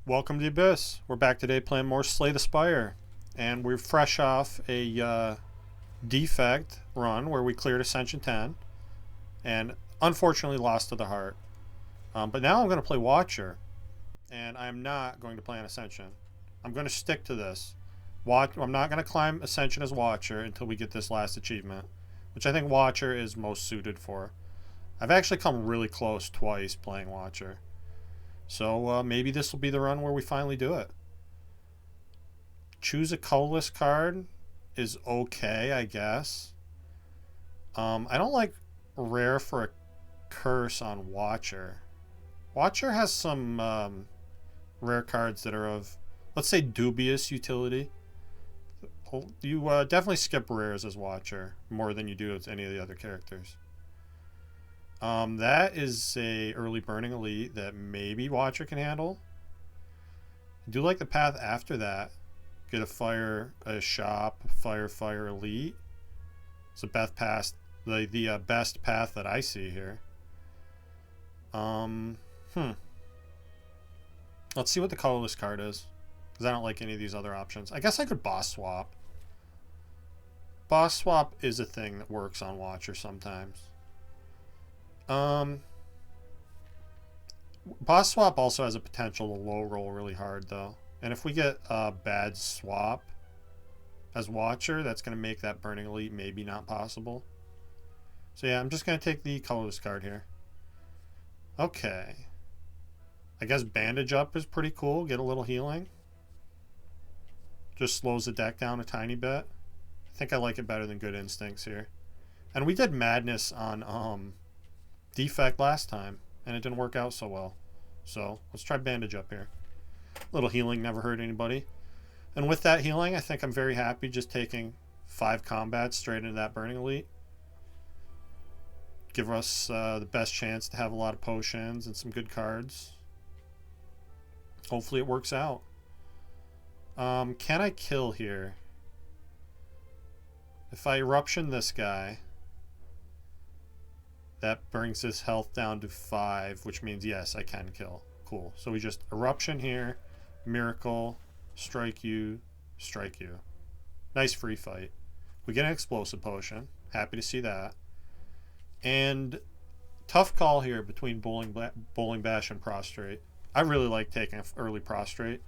Welcome to the Abyss. We're back today playing more Slay the Spire. And we're fresh off a defect run where we cleared Ascension 10. And unfortunately lost to the heart. But now I'm going to play Watcher. And I'm not going to play on Ascension. I'm going to stick to this. I'm not going to climb Ascension as Watcher until we get this last achievement. Which I think Watcher is most suited for. I've actually come really close twice playing Watcher. So maybe this will be the run where we finally do it. Choose a colorless card is okay, I guess. I don't like rare for a curse on Watcher. Watcher has some rare cards that are of, let's say, dubious utility. You definitely skip rares as Watcher more than you do with any of the other characters. That is a early burning elite that maybe Watcher can handle. I do like the path after that. Get a shop, fire elite. It's the best path, the best path that I see here. Let's see what the colorless card is, because I don't like any of these other options. I guess I could boss swap. Boss swap is a thing that works on Watcher sometimes. Boss swap also has a potential to low roll really hard though. And if we get a bad swap as Watcher, that's going to make that burning elite maybe not possible. So yeah, I'm just going to take the colorless card here. Okay. I guess bandage up is pretty cool. Get a little healing. Just slows the deck down a tiny bit. I think I like it better than Good Instincts here. And we did Madness on defect last time and it didn't work out so well, so let's try bandage up here. A little healing never hurt anybody, and with that healing I think I'm very happy just taking 5 combats straight into that burning elite. Give us the best chance to have a lot of potions and some good cards. Hopefully it works out. Can I kill here? If I eruption this guy, that brings his health down to 5, which means yes, I can kill. Cool. So we just eruption here, miracle, strike you, strike you. Nice free fight. We get an explosive potion. Happy to see that. And tough call here between bowling bash and prostrate. I really like taking early prostrate,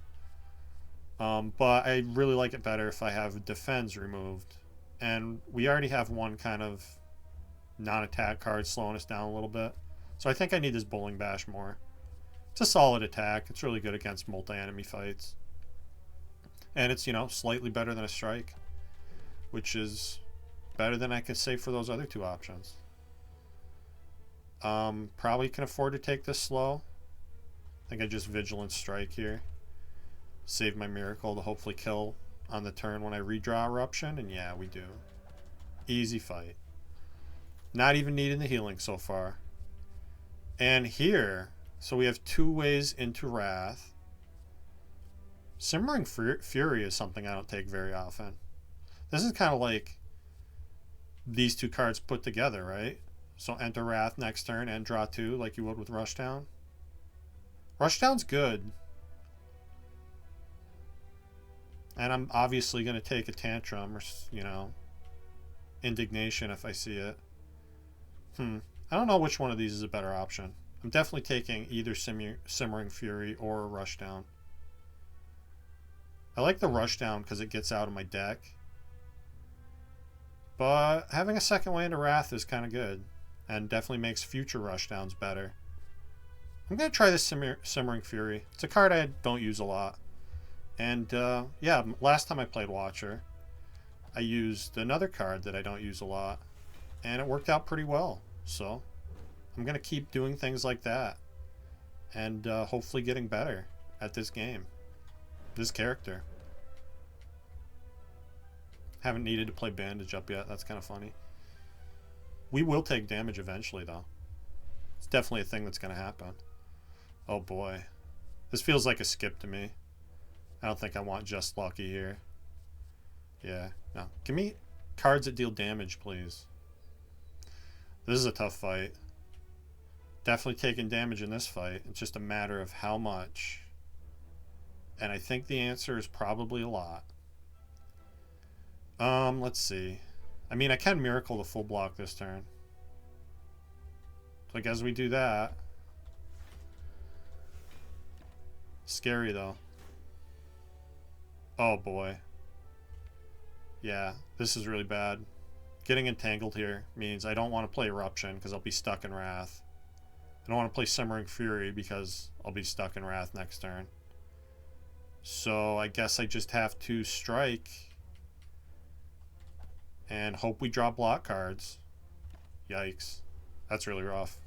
but I really like it better if I have defense removed. And we already have one kind of non-attack card slowing us down a little bit. So I think I need this bowling bash more. It's a solid attack. It's really good against multi-enemy fights. And it's, slightly better than a strike, which is better than I could say for those other 2 options. Probably can afford to take this slow. I think I just Vigilant Strike here. Save my miracle to hopefully kill on the turn when I redraw Eruption, and yeah, we do. Easy fight. Not even needing the healing so far. And here, so we have 2 ways into Wrath. Simmering Fury is something I don't take very often. This is kind of like these 2 cards put together, right? So enter Wrath next turn and draw 2 like you would with Rushdown. Rushdown's good. And I'm obviously going to take a Tantrum or, Indignation if I see it. I don't know which one of these is a better option. I'm definitely taking either Simmering Fury or Rushdown. I like the Rushdown because it gets out of my deck. But having a second way into Wrath is kind of good. And definitely makes future Rushdowns better. I'm going to try this Simmering Fury. It's a card I don't use a lot. And yeah, last time I played Watcher, I used another card that I don't use a lot. And it worked out pretty well. So I'm going to keep doing things like that. And hopefully getting better at this game. This character. Haven't needed to play bandage up yet. That's kind of funny. We will take damage eventually, though. It's definitely a thing that's going to happen. Oh boy. This feels like a skip to me. I don't think I want Just Lucky here. Yeah, no. Give me cards that deal damage, please. This is a tough fight. Definitely taking damage in this fight. It's just a matter of how much. And I think the answer is probably a lot. Let's see. I mean, I can miracle the full block this turn. So I guess we do that. Scary, though. Oh, boy. Yeah, this is really bad. Getting entangled here means I don't want to play Eruption because I'll be stuck in Wrath. I don't want to play Simmering Fury because I'll be stuck in Wrath next turn. So I guess I just have to strike and hope we draw block cards. Yikes. That's really rough.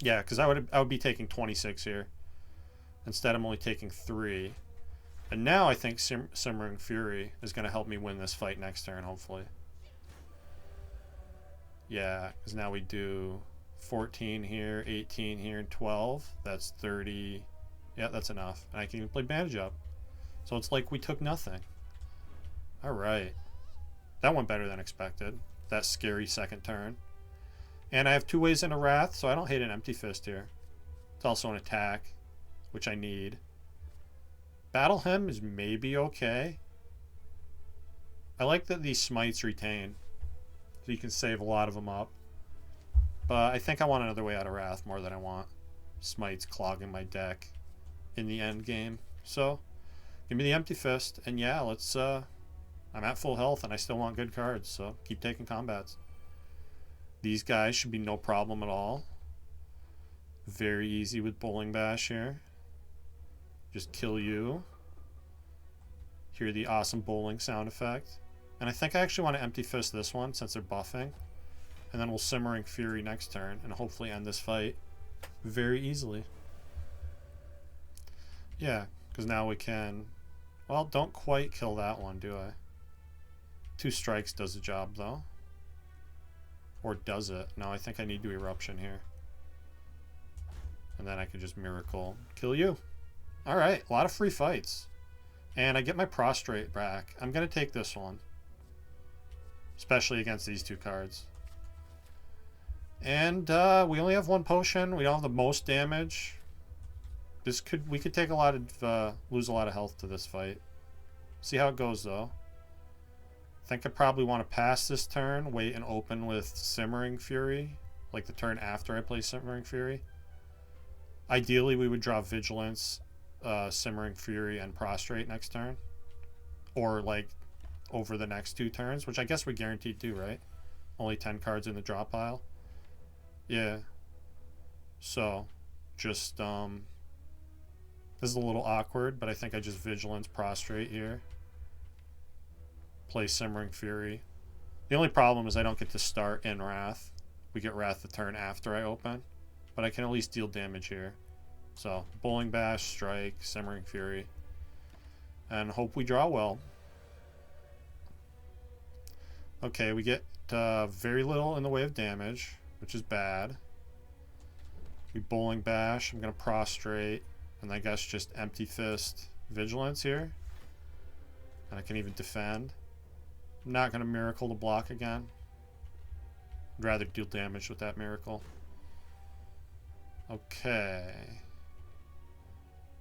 Yeah, because I would be taking 26 here. Instead, I'm only taking 3. And now I think Simmering Fury is going to help me win this fight next turn, hopefully. Yeah, because now we do 14 here, 18 here, and 12. That's 30. Yeah, that's enough. And I can even play Bandage Up. So it's like we took nothing. Alright. That went better than expected. That scary second turn. And I have 2 ways into Wrath, so I don't hate an Empty Fist here. It's also an attack, which I need. Battle Hymn is maybe okay. I like that these smites retain, so you can save a lot of them up. But I think I want another way out of Wrath more than I want smites clogging my deck in the end game. So, give me the Empty Fist, and yeah, let's, I'm at full health, and I still want good cards, so keep taking combats. These guys should be no problem at all. Very easy with Bowling Bash here. Just kill you. Hear the awesome bowling sound effect. And I think I actually want to Empty Fist this one since they're buffing. And then we'll Simmering Fury next turn and hopefully end this fight very easily. Yeah, because now we can... Well, don't quite kill that one, do I? 2 strikes does the job, though. Or does it? No, I think I need to Eruption here. And then I can just Miracle kill you. Alright, a lot of free fights. And I get my Prostrate back. I'm going to take this one. Especially against these 2 cards. And we only have 1 potion. We don't have the most damage. We could take a lot of lose a lot of health to this fight. See how it goes though. I think I probably want to pass this turn, wait and open with Simmering Fury, like the turn after I play Simmering Fury. Ideally, we would draw Vigilance, Simmering Fury, and Prostrate next turn, or like over the next 2 turns, which I guess we're guaranteed to, right? Only 10 cards in the draw pile. Yeah. So, just this is a little awkward, but I think I just Vigilance, Prostrate here. Play Simmering Fury. The only problem is I don't get to start in Wrath. We get Wrath the turn after I open. But I can at least deal damage here. So, Bowling Bash, Strike, Simmering Fury. And hope we draw well. Okay, we get very little in the way of damage, which is bad. We Bowling Bash. I'm going to Prostrate. And I guess just Empty Fist Vigilance here. And I can even defend. I'm not going to Miracle to block again. I'd rather deal damage with that Miracle. Okay.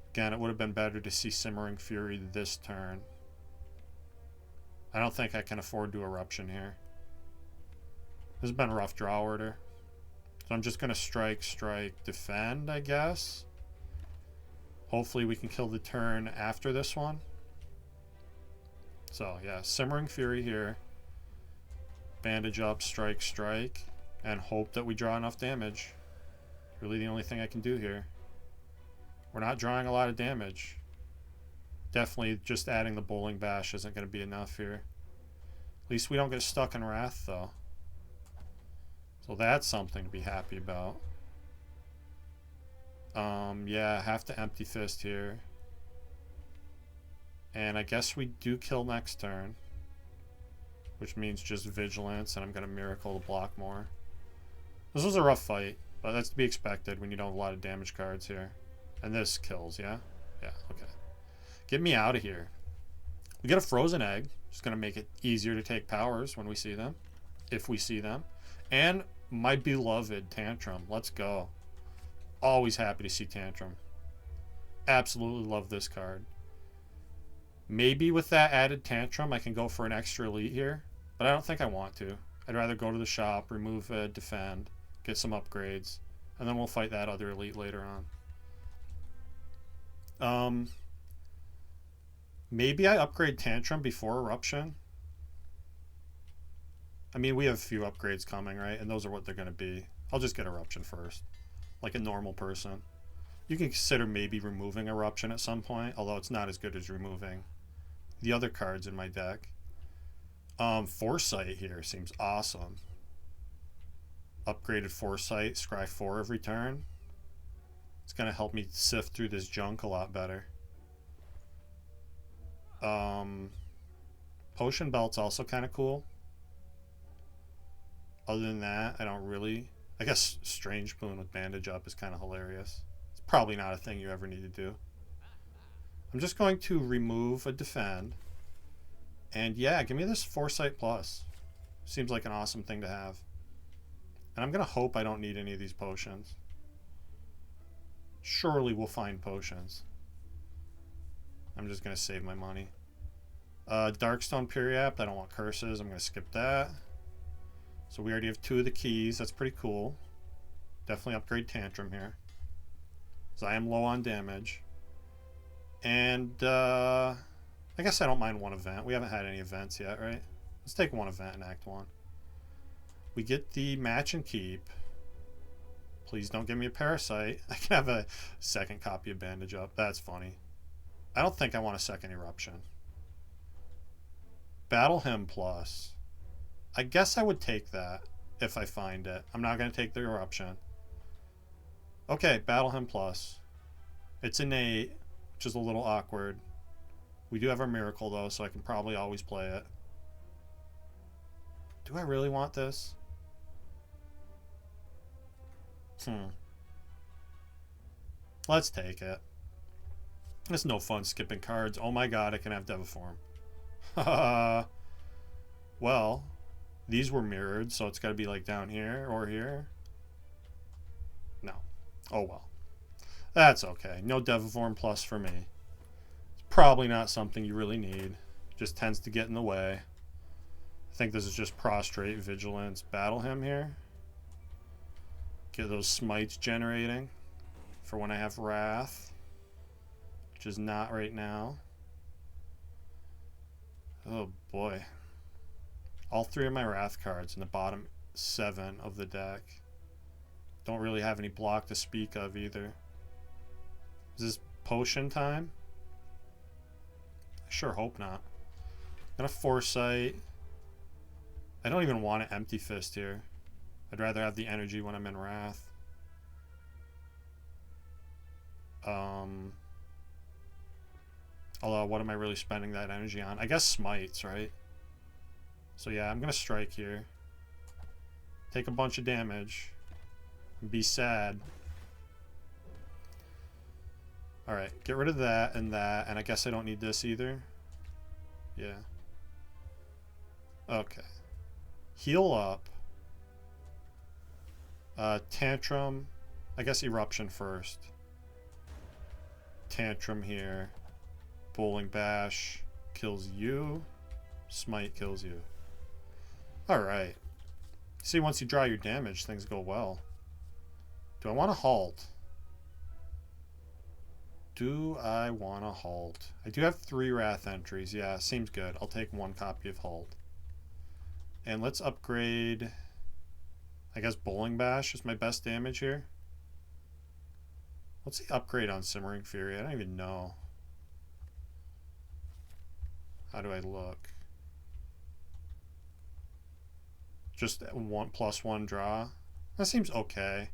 Again, it would have been better to see Simmering Fury this turn. I don't think I can afford to Eruption here. This has been a rough draw order. So I'm just going to strike, defend, I guess. Hopefully we can kill the turn after this one. So, yeah, Simmering Fury here. Bandage up, strike, and hope that we draw enough damage. Really the only thing I can do here. We're not drawing a lot of damage. Definitely just adding the Bowling Bash isn't going to be enough here. At least we don't get stuck in Wrath, though. So that's something to be happy about. Yeah, have to Empty Fist here. And I guess we do kill next turn. Which means just Vigilance, and I'm going to Miracle to block more. This was a rough fight, but that's to be expected when you don't have a lot of damage cards here. And this kills, yeah? Yeah, okay. Get me out of here. We get a Frozen Egg. Just going to make it easier to take powers when we see them. If we see them. And my beloved Tantrum. Let's go. Always happy to see Tantrum. Absolutely love this card. Maybe with that added tantrum, I can go for an extra elite here, but I don't think I want to. I'd rather go to the shop, remove a defend, get some upgrades, and then we'll fight that other elite later on. Maybe I upgrade tantrum before eruption. I mean, we have a few upgrades coming, right? And those are what they're going to be. I'll just get eruption first, like a normal person. You can consider maybe removing eruption at some point, although it's not as good as removing the other cards in my deck. Foresight here seems awesome. Upgraded Foresight, scry 4 every turn. It's going to help me sift through this junk a lot better. Potion Belt's also kind of cool. Other than that, I don't really... I guess Strange Boon with Bandage Up is kind of hilarious. It's probably not a thing you ever need to do. I'm just going to remove a defend. And yeah, give me this Foresight Plus. Seems like an awesome thing to have. And I'm going to hope I don't need any of these potions. Surely we'll find potions. I'm just going to save my money. Darkstone Periapt, I don't want curses. I'm going to skip that. So we already have 2 of the keys. That's pretty cool. Definitely upgrade Tantrum here. Because I am low on damage. And I guess I don't mind one event. We haven't had any events yet, right? Let's take one event in Act 1. We get the match and keep. Please don't give me a Parasite. I can have a second copy of Bandage Up. That's funny. I don't think I want a second Eruption. Battle Hymn Plus. I guess I would take that if I find it. I'm not going to take the Eruption. Okay, Battle Hymn Plus. It's innate, which is a little awkward. We do have our Miracle, though, so I can probably always play it. Do I really want this? Let's take it. It's no fun skipping cards. Oh my god, I can have Deviform. Well, these were mirrored, so it's got to be like down here or here. No. Oh well. That's okay. No Deviform Plus for me. It's probably not something you really need. Just tends to get in the way. I think this is just Prostrate, Vigilance, Battle Hymn here. Get those smites generating for when I have Wrath, which is not right now. Oh boy. All 3 of my Wrath cards in the bottom 7 of the deck. Don't really have any block to speak of either. Is this potion time? I sure hope not. Got a Foresight. I don't even want an Empty Fist here. I'd rather have the energy when I'm in Wrath. Although, what am I really spending that energy on? I guess Smites, right? So yeah, I'm going to strike here. Take a bunch of damage. And be sad. Alright, get rid of that, and I guess I don't need this either. Yeah. Okay. Heal up. Tantrum. I guess Eruption first. Tantrum here. Bowling Bash kills you. Smite kills you. Alright. See, once you draw your damage, things go well. Do I want to halt? Do I want to halt? I do have 3 Wrath entries. Yeah, seems good. I'll take 1 copy of halt. And let's upgrade... I guess Bowling Bash is my best damage here. What's the upgrade on Simmering Fury? I don't even know. How do I look? Just 1+1 draw. That seems okay.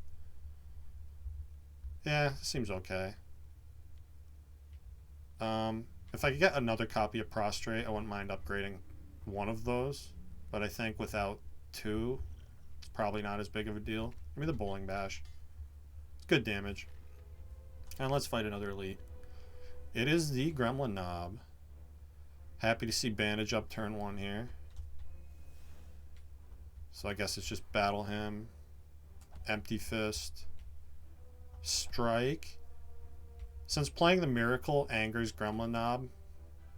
Yeah, that seems okay. If I could get another copy of Prostrate, I wouldn't mind upgrading one of those. But I think without 2, it's probably not as big of a deal. Give me the Bowling Bash. It's good damage. And let's fight another elite. It is the Gremlin Knob. Happy to see Bandage Up turn 1 here. So I guess it's just Battle Hymn, Empty Fist, Strike. Since playing the Miracle angers Gremlin Knob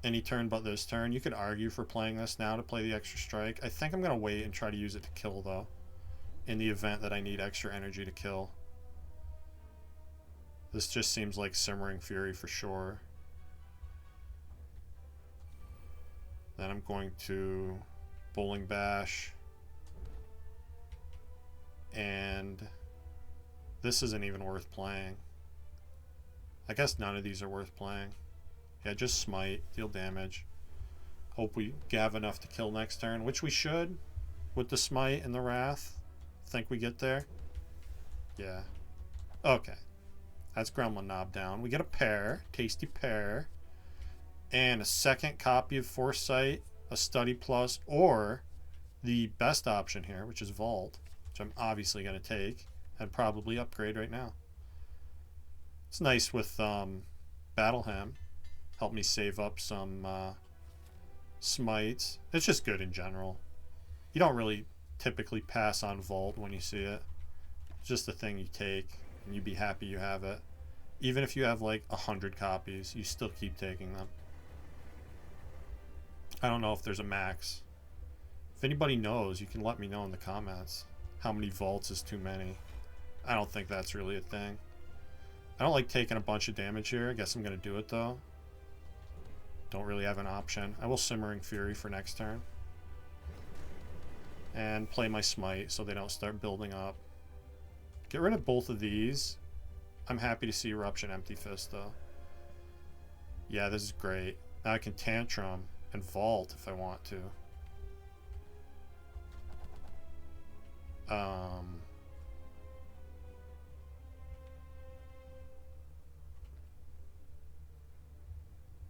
any turn but this turn. You could argue for playing this now to play the extra strike. I think I'm going to wait and try to use it to kill, though, in the event that I need extra energy to kill. This just seems like Simmering Fury for sure. Then I'm going to Bowling Bash. And this isn't even worth playing. I guess none of these are worth playing. Yeah, just Smite, deal damage. Hope we have enough to kill next turn, which we should with the Smite and the Wrath. Think we get there? Yeah. Okay. That's Gremlin Knob down. We get a pair, tasty pair, and a second copy of Foresight, a Study Plus, or the best option here, which is Vault, which I'm obviously going to take and probably upgrade right now. It's nice with Battle Hymn. Help me save up some smites. It's just good in general. You don't really typically pass on Vault when you see it. It's just a thing you take, and you'd be happy you have it. Even if you have like 100 copies, you still keep taking them. I don't know if there's a max. If anybody knows, you can let me know in the comments. How many Vaults is too many? I don't think that's really a thing. I don't like taking a bunch of damage here. I guess I'm going to do it though. Don't really have an option. I will Simmering Fury for next turn. And play my Smite so they don't start building up. Get rid of both of these. I'm happy to see Eruption Empty Fist though. Yeah, this is great. Now I can Tantrum and Vault if I want to.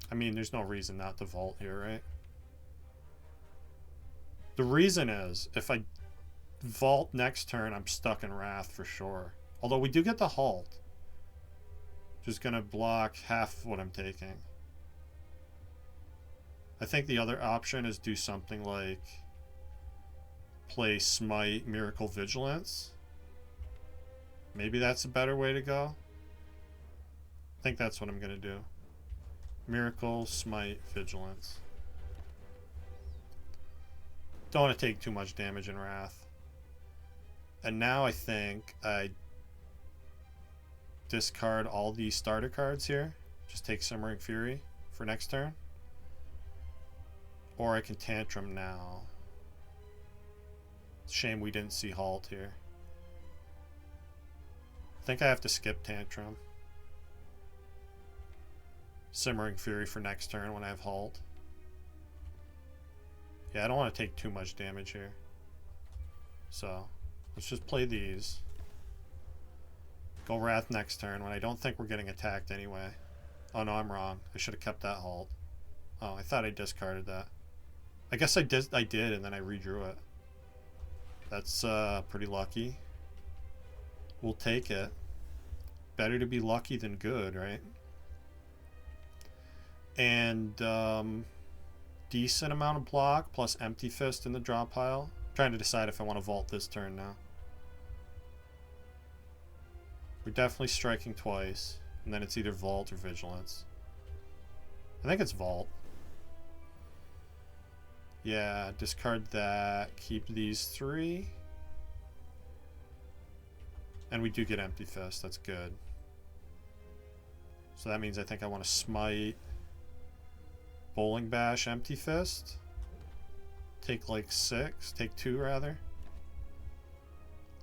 I mean, there's no reason not to Vault here, right? The reason is, if I Vault next turn, I'm stuck in Wrath for sure. Although we do get the Halt. Just gonna block half of what I'm taking. I think the other option is do something like play Smite, Miracle, Vigilance. Maybe that's a better way to go. I think that's what I'm gonna do. Miracle, Smite, Vigilance. Don't want to take too much damage in Wrath. And now I think I discard all the starter cards here. Just take Simmering Fury for next turn. Or I can Tantrum now. It's a shame we didn't see Halt here. I think I have to skip Tantrum. Simmering Fury for next turn when I have Halt. Yeah, I don't want to take too much damage here. So, let's just play these. Go Wrath next turn when I don't think we're getting attacked anyway. Oh no, I'm wrong. I should have kept that Halt. Oh, I thought I discarded that. I guess I did and then I redrew it. That's pretty lucky. We'll take it. Better to be lucky than good, right? And decent amount of block plus Empty Fist in the draw pile. I'm trying to decide if I want to Vault this turn now. We're definitely striking twice, and then it's either Vault or Vigilance. I think it's Vault. Yeah, discard that, keep these three. And we do get Empty Fist, that's good. So that means I think I want to Smite, Bowling Bash, Empty Fist. Take like 6, take 2 rather.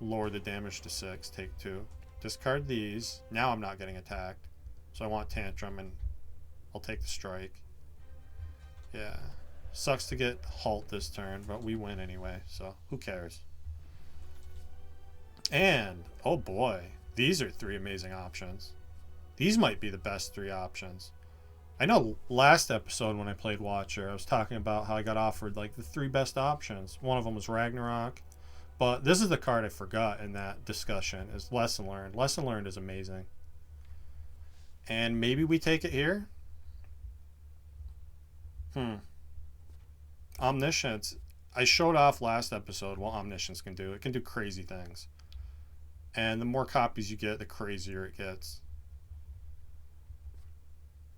Lower the damage to 6, take 2. Discard these. Now I'm not getting attacked. So I want Tantrum and I'll take the strike. Yeah. Sucks to get Halt this turn, but we win anyway, so who cares? And, oh boy, these are 3 amazing options. These might be the best 3 options. I know last episode when I played Watcher, I was talking about how I got offered like the 3 best options. One of them was Ragnarok. But this is the card I forgot in that discussion, is Lesson Learned. Lesson Learned is amazing. And maybe we take it here? Omniscience. I showed off last episode what Omniscience can do. It can do crazy things. And the more copies you get, the crazier it gets.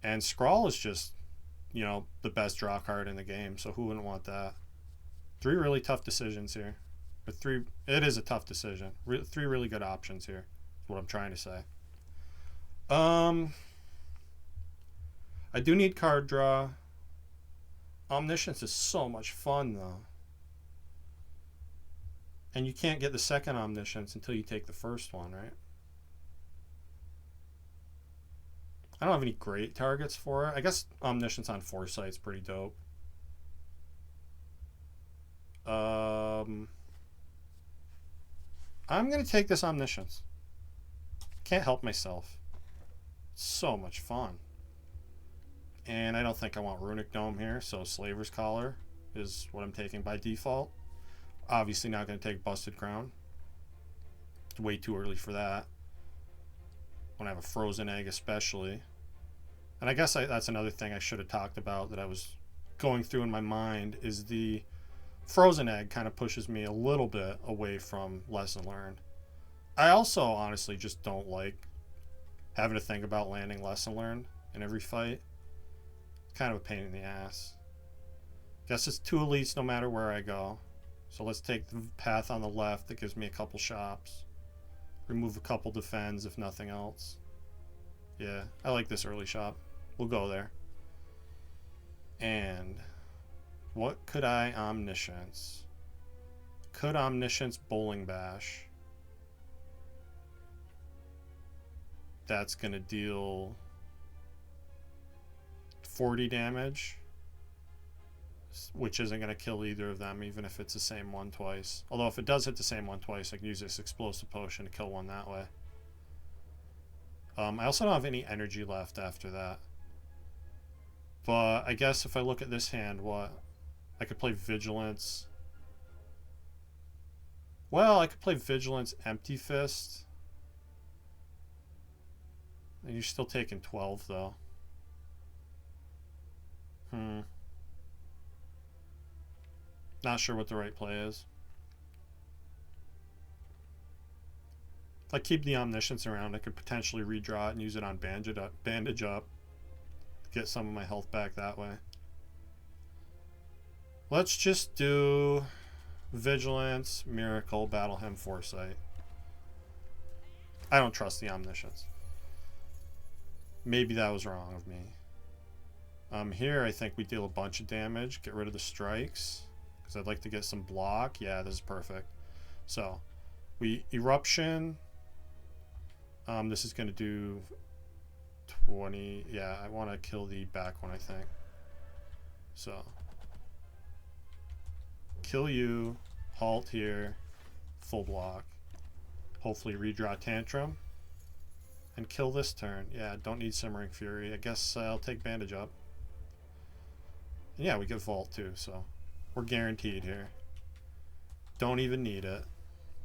And Scrawl is just you know, the best draw card in the game. So who wouldn't want that? 3 really tough decisions here. Or 3, it is a tough decision. 3 really good options here. Is what I'm trying to say. I do need card draw. Omniscience is so much fun though. And you can't get the second Omniscience until you take the first one, right? I don't have any great targets for it. I guess Omniscience on Foresight's pretty dope. I'm going to take this Omniscience. Can't help myself. It's so much fun. And I don't think I want Runic Dome here, so Slaver's Collar is what I'm taking by default. Obviously not going to take Busted Crown. It's way too early for that. When I have a Frozen Egg especially. And I guess that's another thing I should have talked about that I was going through in my mind, is the Frozen Egg kind of pushes me a little bit away from Lesson Learned. I also honestly just don't like having to think about landing Lesson Learned in every fight. It's kind of a pain in the ass. Guess it's 2 elites no matter where I go. So let's take the path on the left that gives me a couple shops. Remove a couple defends if nothing else. Yeah, I like this early shop. We'll go there. And what could I Omniscience? Could Omniscience Bowling Bash? That's going to deal 40 damage, which isn't going to kill either of them, even if it's the same one twice. Although if it does hit the same one twice, I can use this Explosive Potion to kill one that way. I also don't have any energy left after that. But I guess if I look at this hand, what? I could play Vigilance. Well, I could play Vigilance, Empty Fist. And you're still taking 12, though. Not sure what the right play is. If I keep the Omniscience around, I could potentially redraw it and use it on Bandage Up. Get some of my health back that way. Let's just do Vigilance, Miracle, Battle Hymn, Foresight. I don't trust the Omniscience. Maybe that was wrong of me. Here I think we deal a bunch of damage. Get rid of the strikes, because I'd like to get some block. Yeah, this is perfect. So, we Eruption. This is going to do 20. Yeah, I want to kill the back one, I think. So, kill you. Halt here. Full block. Hopefully redraw Tantrum. And kill this turn. Yeah, don't need Simmering Fury. I guess I'll take Bandage Up. Yeah, we get Vault too, so we're guaranteed here. Don't even need it.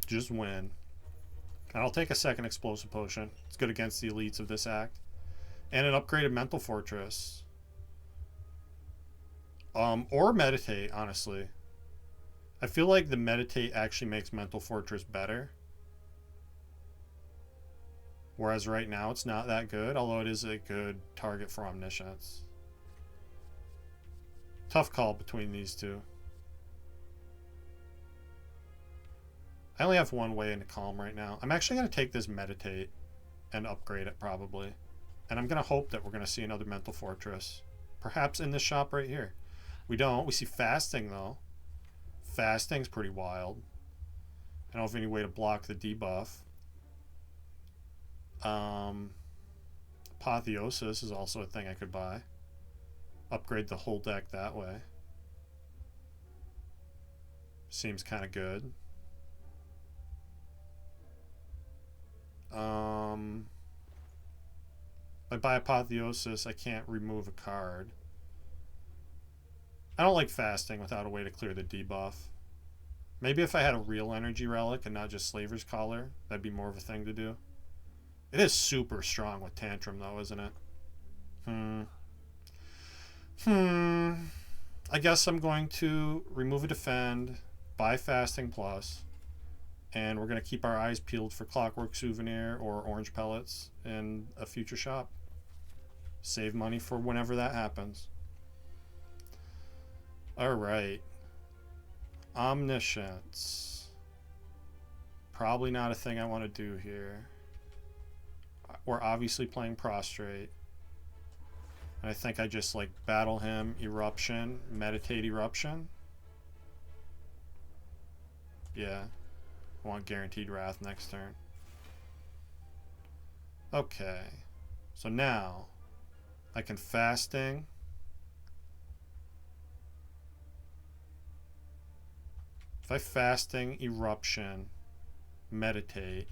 Just win. And I'll take a second Explosive Potion. It's good against the elites of this act. And an upgraded Mental Fortress. Or Meditate, honestly. I feel like the Meditate actually makes Mental Fortress better. Whereas right now it's not that good, although it is a good target for Omniscience. Tough call between these two. I only have one way into Calm right now. I'm actually going to take this Meditate and upgrade it probably. And I'm going to hope that we're going to see another Mental Fortress. Perhaps in this shop right here. We don't. We see Fasting though. Fasting's pretty wild. I don't have any way to block the debuff. Apotheosis is also a thing I could buy. Upgrade the whole deck that way. Seems kind of good. If I buy Apotheosis, I can't remove a card. I don't like Fasting without a way to clear the debuff. Maybe if I had a real Energy Relic and not just Slaver's Collar, that'd be more of a thing to do. It is super strong with Tantrum though, isn't it? I guess I'm going to remove a Defend, buy Fasting Plus, and we're going to keep our eyes peeled for Clockwork Souvenir or Orange Pellets in a future shop. Save money for whenever that happens. Alright. Omniscience. Probably not a thing I want to do here. We're obviously playing prostrate. And I think I just like battle him, eruption, meditate eruption. Yeah. I want guaranteed wrath next turn. Okay. So now I can fasting. If I fasting eruption, meditate,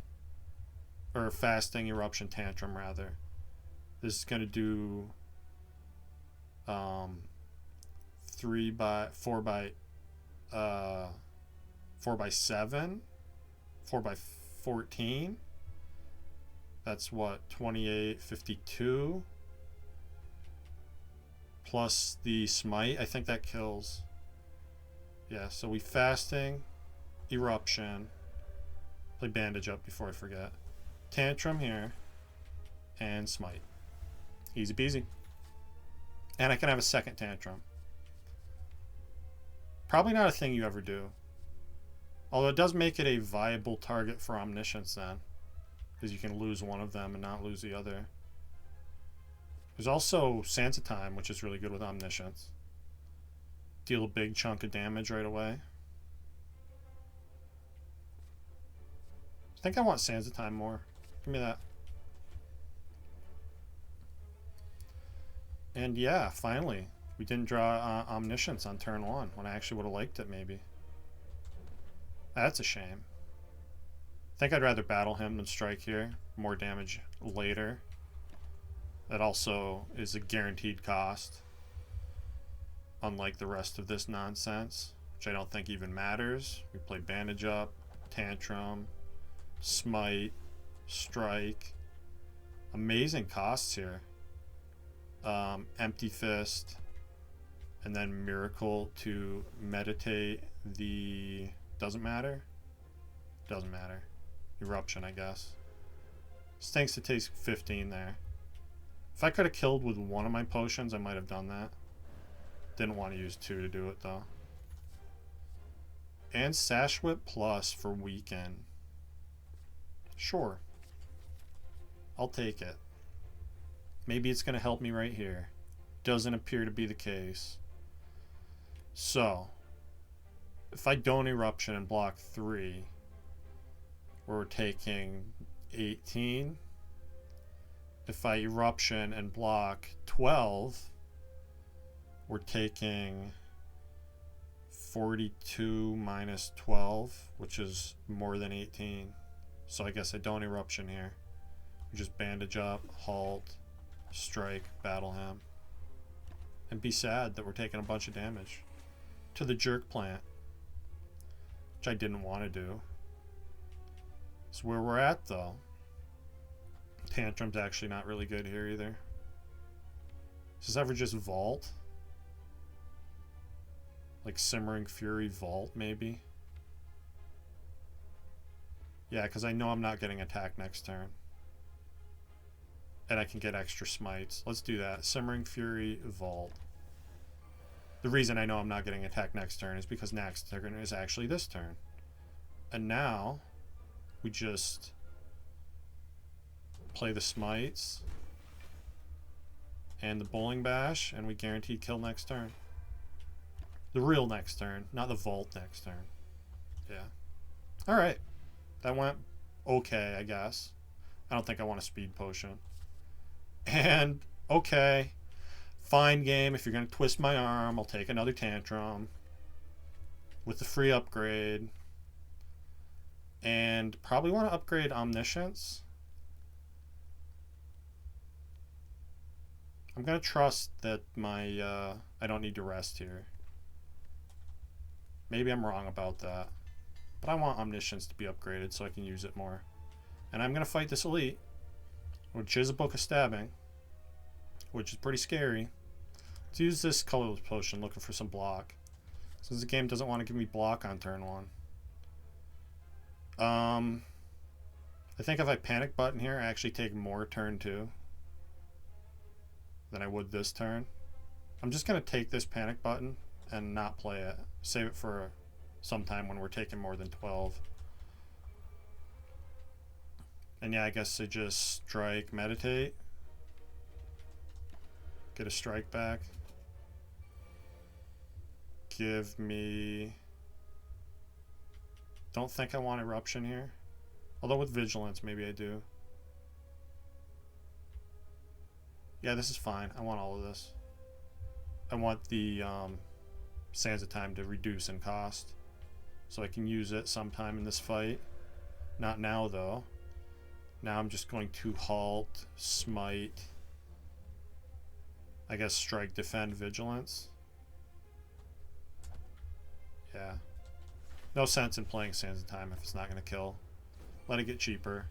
or fasting eruption tantrum rather, this is going to do 4 by 7, 4 by 14. That's what, 28, 52. Plus the smite. I think that kills. Yeah, so we fasting, eruption. Play bandage up before I forget. Tantrum here. And smite. Easy peasy. And I can have a second tantrum. Probably not a thing you ever do. Although it does make it a viable target for omniscience then. Because you can lose one of them and not lose the other. There's also Sansa Time, which is really good with omniscience. Deal a big chunk of damage right away. I think I want Sansa Time more. Give me that. And yeah, finally. We didn't draw omniscience on turn 1 when I actually would have liked it maybe. That's a shame. I think I'd rather battle him than strike here. More damage later. That also is a guaranteed cost. Unlike the rest of this nonsense, which I don't think even matters. We play bandage up, tantrum, smite, strike. Amazing costs here. Empty fist, and then miracle to meditate the... Doesn't matter? Doesn't matter. Eruption, I guess. Stinks to take 15 there. If I could have killed with one of my potions, I might have done that. Didn't want to use 2 to do it, though. And Sash Whip Plus for weaken. Sure. I'll take it. Maybe it's going to help me right here. Doesn't appear to be the case. So, if I don't eruption and block 3, we're taking 18. If I eruption and block 12, we're taking 42 minus 12, which is more than 18. So I guess I don't eruption here. We just bandage up, halt, strike, battle him. And be sad that we're taking a bunch of damage. To the jerk plant. Which I didn't want to do. It's where we're at though. Tantrum's actually not really good here either. Does this ever just vault? Like Simmering Fury Vault, maybe? Yeah, because I know I'm not getting attacked next turn. And I can get extra smites. Let's do that. Simmering Fury Vault. The reason I know I'm not getting attacked next turn is because next turn is actually this turn. And now, we just play the smites and the bowling bash, and we guarantee kill next turn. The real next turn, not the vault next turn. Yeah. Alright. That went okay, I guess. I don't think I want a speed potion. And, okay. Fine game. If you're going to twist my arm, I'll take another tantrum. With the free upgrade. And probably want to upgrade omniscience. I'm going to trust that my, I don't need to rest here. Maybe I'm wrong about that. But I want omniscience to be upgraded so I can use it more. And I'm going to fight this elite, which is a book of stabbing, which is pretty scary. Let's use this colorless potion looking for some block. Since the game doesn't want to give me block on turn 1. I think if I panic button here, I actually take more turn 2 than I would this turn. I'm just going to take this panic button and not play it. Save it for sometime when we're taking more than 12. And yeah, I guess I just strike, meditate. Get a strike back. Give me... Don't think I want eruption here. Although with vigilance, maybe I do. Yeah, this is fine. I want all of this. I want the Sands of Time to reduce in cost, so I can use it sometime in this fight. Not now, though. Now I'm just going to halt, smite, I guess strike, defend, vigilance. Yeah. No sense in playing Sands of Time if it's not going to kill. Let it get cheaper.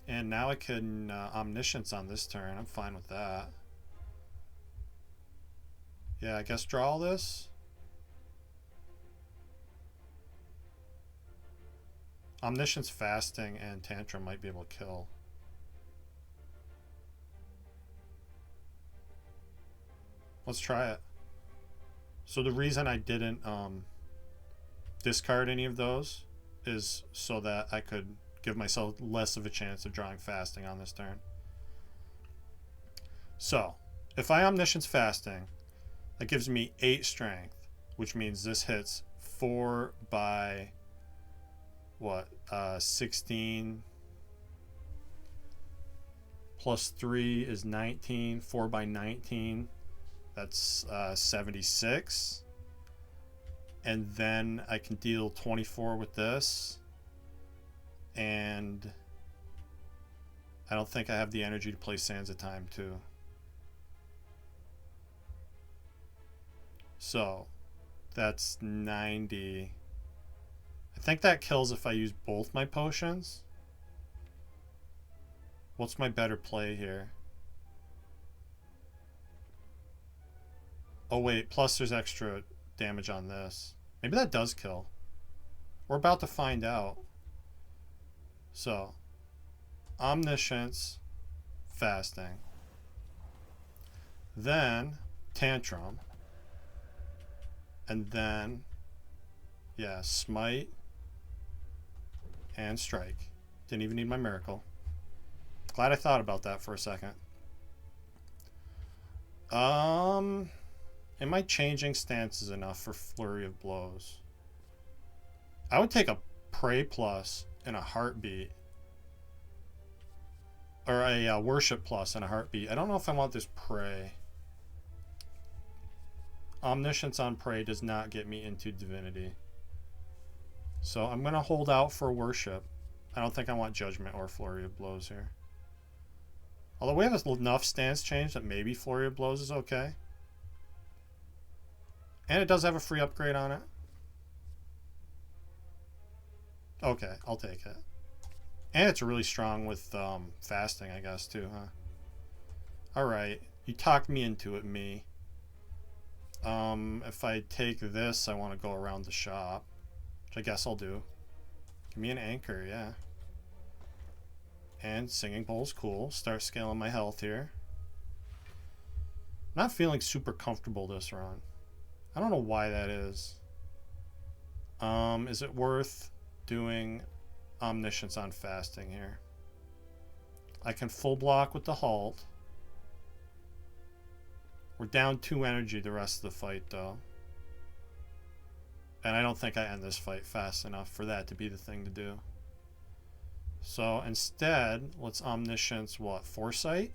And now I can Omniscience on this turn. I'm fine with that. Yeah, I guess draw all this. Omniscience, Fasting, and Tantrum might be able to kill. Let's try it. So the reason I didn't discard any of those is so that I could give myself less of a chance of drawing Fasting on this turn. So if I Omniscience Fasting, that gives me 8 strength, which means this hits 4 by what? 16 plus 3 is 19. 4 by 19, that's 76. And then I can deal 24 with this. And I don't think I have the energy to play Sands of Time too. So that's 90. I think that kills if I use both my potions. What's my better play here? Oh wait, plus there's extra damage on this. Maybe that does kill. We're about to find out. So, Omniscience, Fasting. Then, Tantrum. And then, yeah, Smite and Strike. Didn't even need my Miracle. Glad I thought about that for a second. Am I changing stances enough for Flurry of Blows? I would take a Pray Plus in a heartbeat. Or a Worship Plus in a heartbeat. I don't know if I want this Pray. Omniscience on Prey does not get me into Divinity. So I'm going to hold out for Worship. I don't think I want Judgment or Flurry of Blows here. Although we have enough stance change that maybe Flurry of Blows is okay. And it does have a free upgrade on it. Okay, I'll take it. And it's really strong with Fasting, I guess, too, huh? Alright, you talked me into it, me. If I take this, I want to go around the shop, which I guess I'll do. Give me an anchor, yeah. And Singing Bowl's cool. Start scaling my health here. Not feeling super comfortable this run. I don't know why that is. Is it worth doing Omniscience on Fasting here? I can full block with the halt. We're down 2 energy the rest of the fight, though. And I don't think I end this fight fast enough for that to be the thing to do. So instead, let's Omniscience what? Foresight?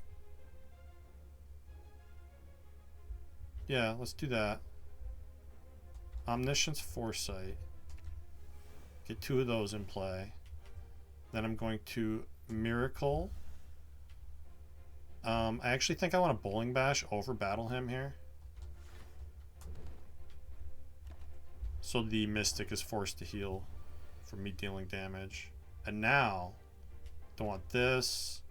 Yeah, let's do that. Omniscience, Foresight. Get 2 of those in play. Then I'm going to Miracle. I actually think I want a Bowling Bash over Battle Hymn here. So the Mystic is forced to heal for me dealing damage. And now, don't want this.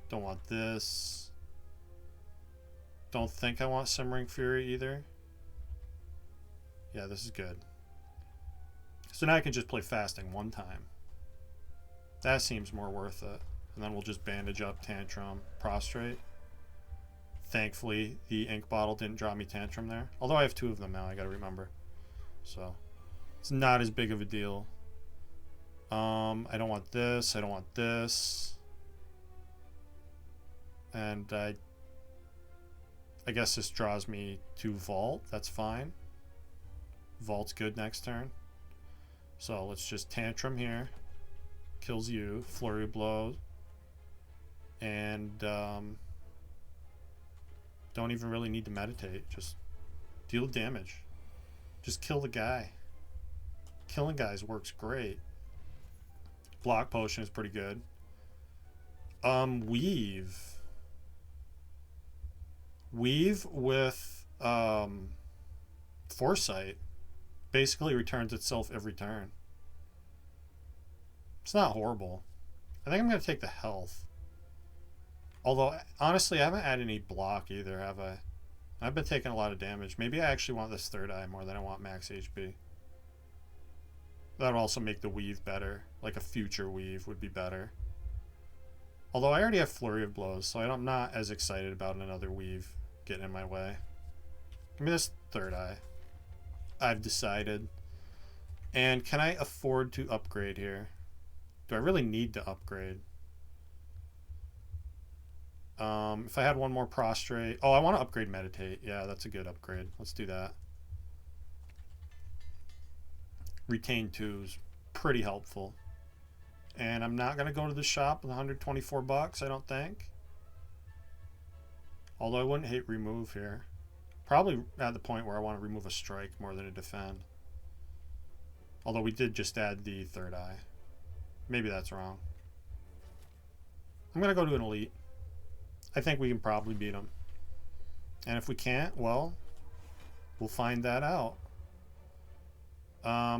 Don't want this. Don't think I want Simmering Fury either. Yeah, this is good. So now I can just play Fasting 1 time. That seems more worth it. And then we'll just bandage up, Tantrum, Prostrate. Thankfully, the ink bottle didn't draw me tantrum there. Although I have 2 of them now, I gotta remember. So, it's not as big of a deal. I don't want this. I don't want this. And I guess this draws me to Vault. That's fine. Vault's good next turn. So let's just Tantrum here. Kills you. Flurry of Blows. And don't even really need to meditate. Just deal damage. Just kill the guy. Killing guys works great. Block Potion is pretty good. Weave. Weave with Foresight basically returns itself every turn. It's not horrible. I think I'm going to take the health. Although, honestly, I haven't had any block either, have I? I've been taking a lot of damage. Maybe I actually want this third eye more than I want max HP. That would also make the weave better. Like a future weave would be better. Although I already have Flurry of Blows, so I'm not as excited about another weave getting in my way. Give me this third eye. I've decided. And can I afford to upgrade here? Do I really need to upgrade? If I had one more Prostrate... Oh, I want to upgrade Meditate. Yeah, that's a good upgrade. Let's do that. Retain 2's pretty helpful. And I'm not going to go to the shop with 124 bucks, I don't think. Although I wouldn't hate remove here. Probably at the point where I want to remove a strike more than a defend. Although we did just add the third eye. Maybe that's wrong. I'm going to go to an elite. I think we can probably beat him. And if we can't, well, we'll find that out. I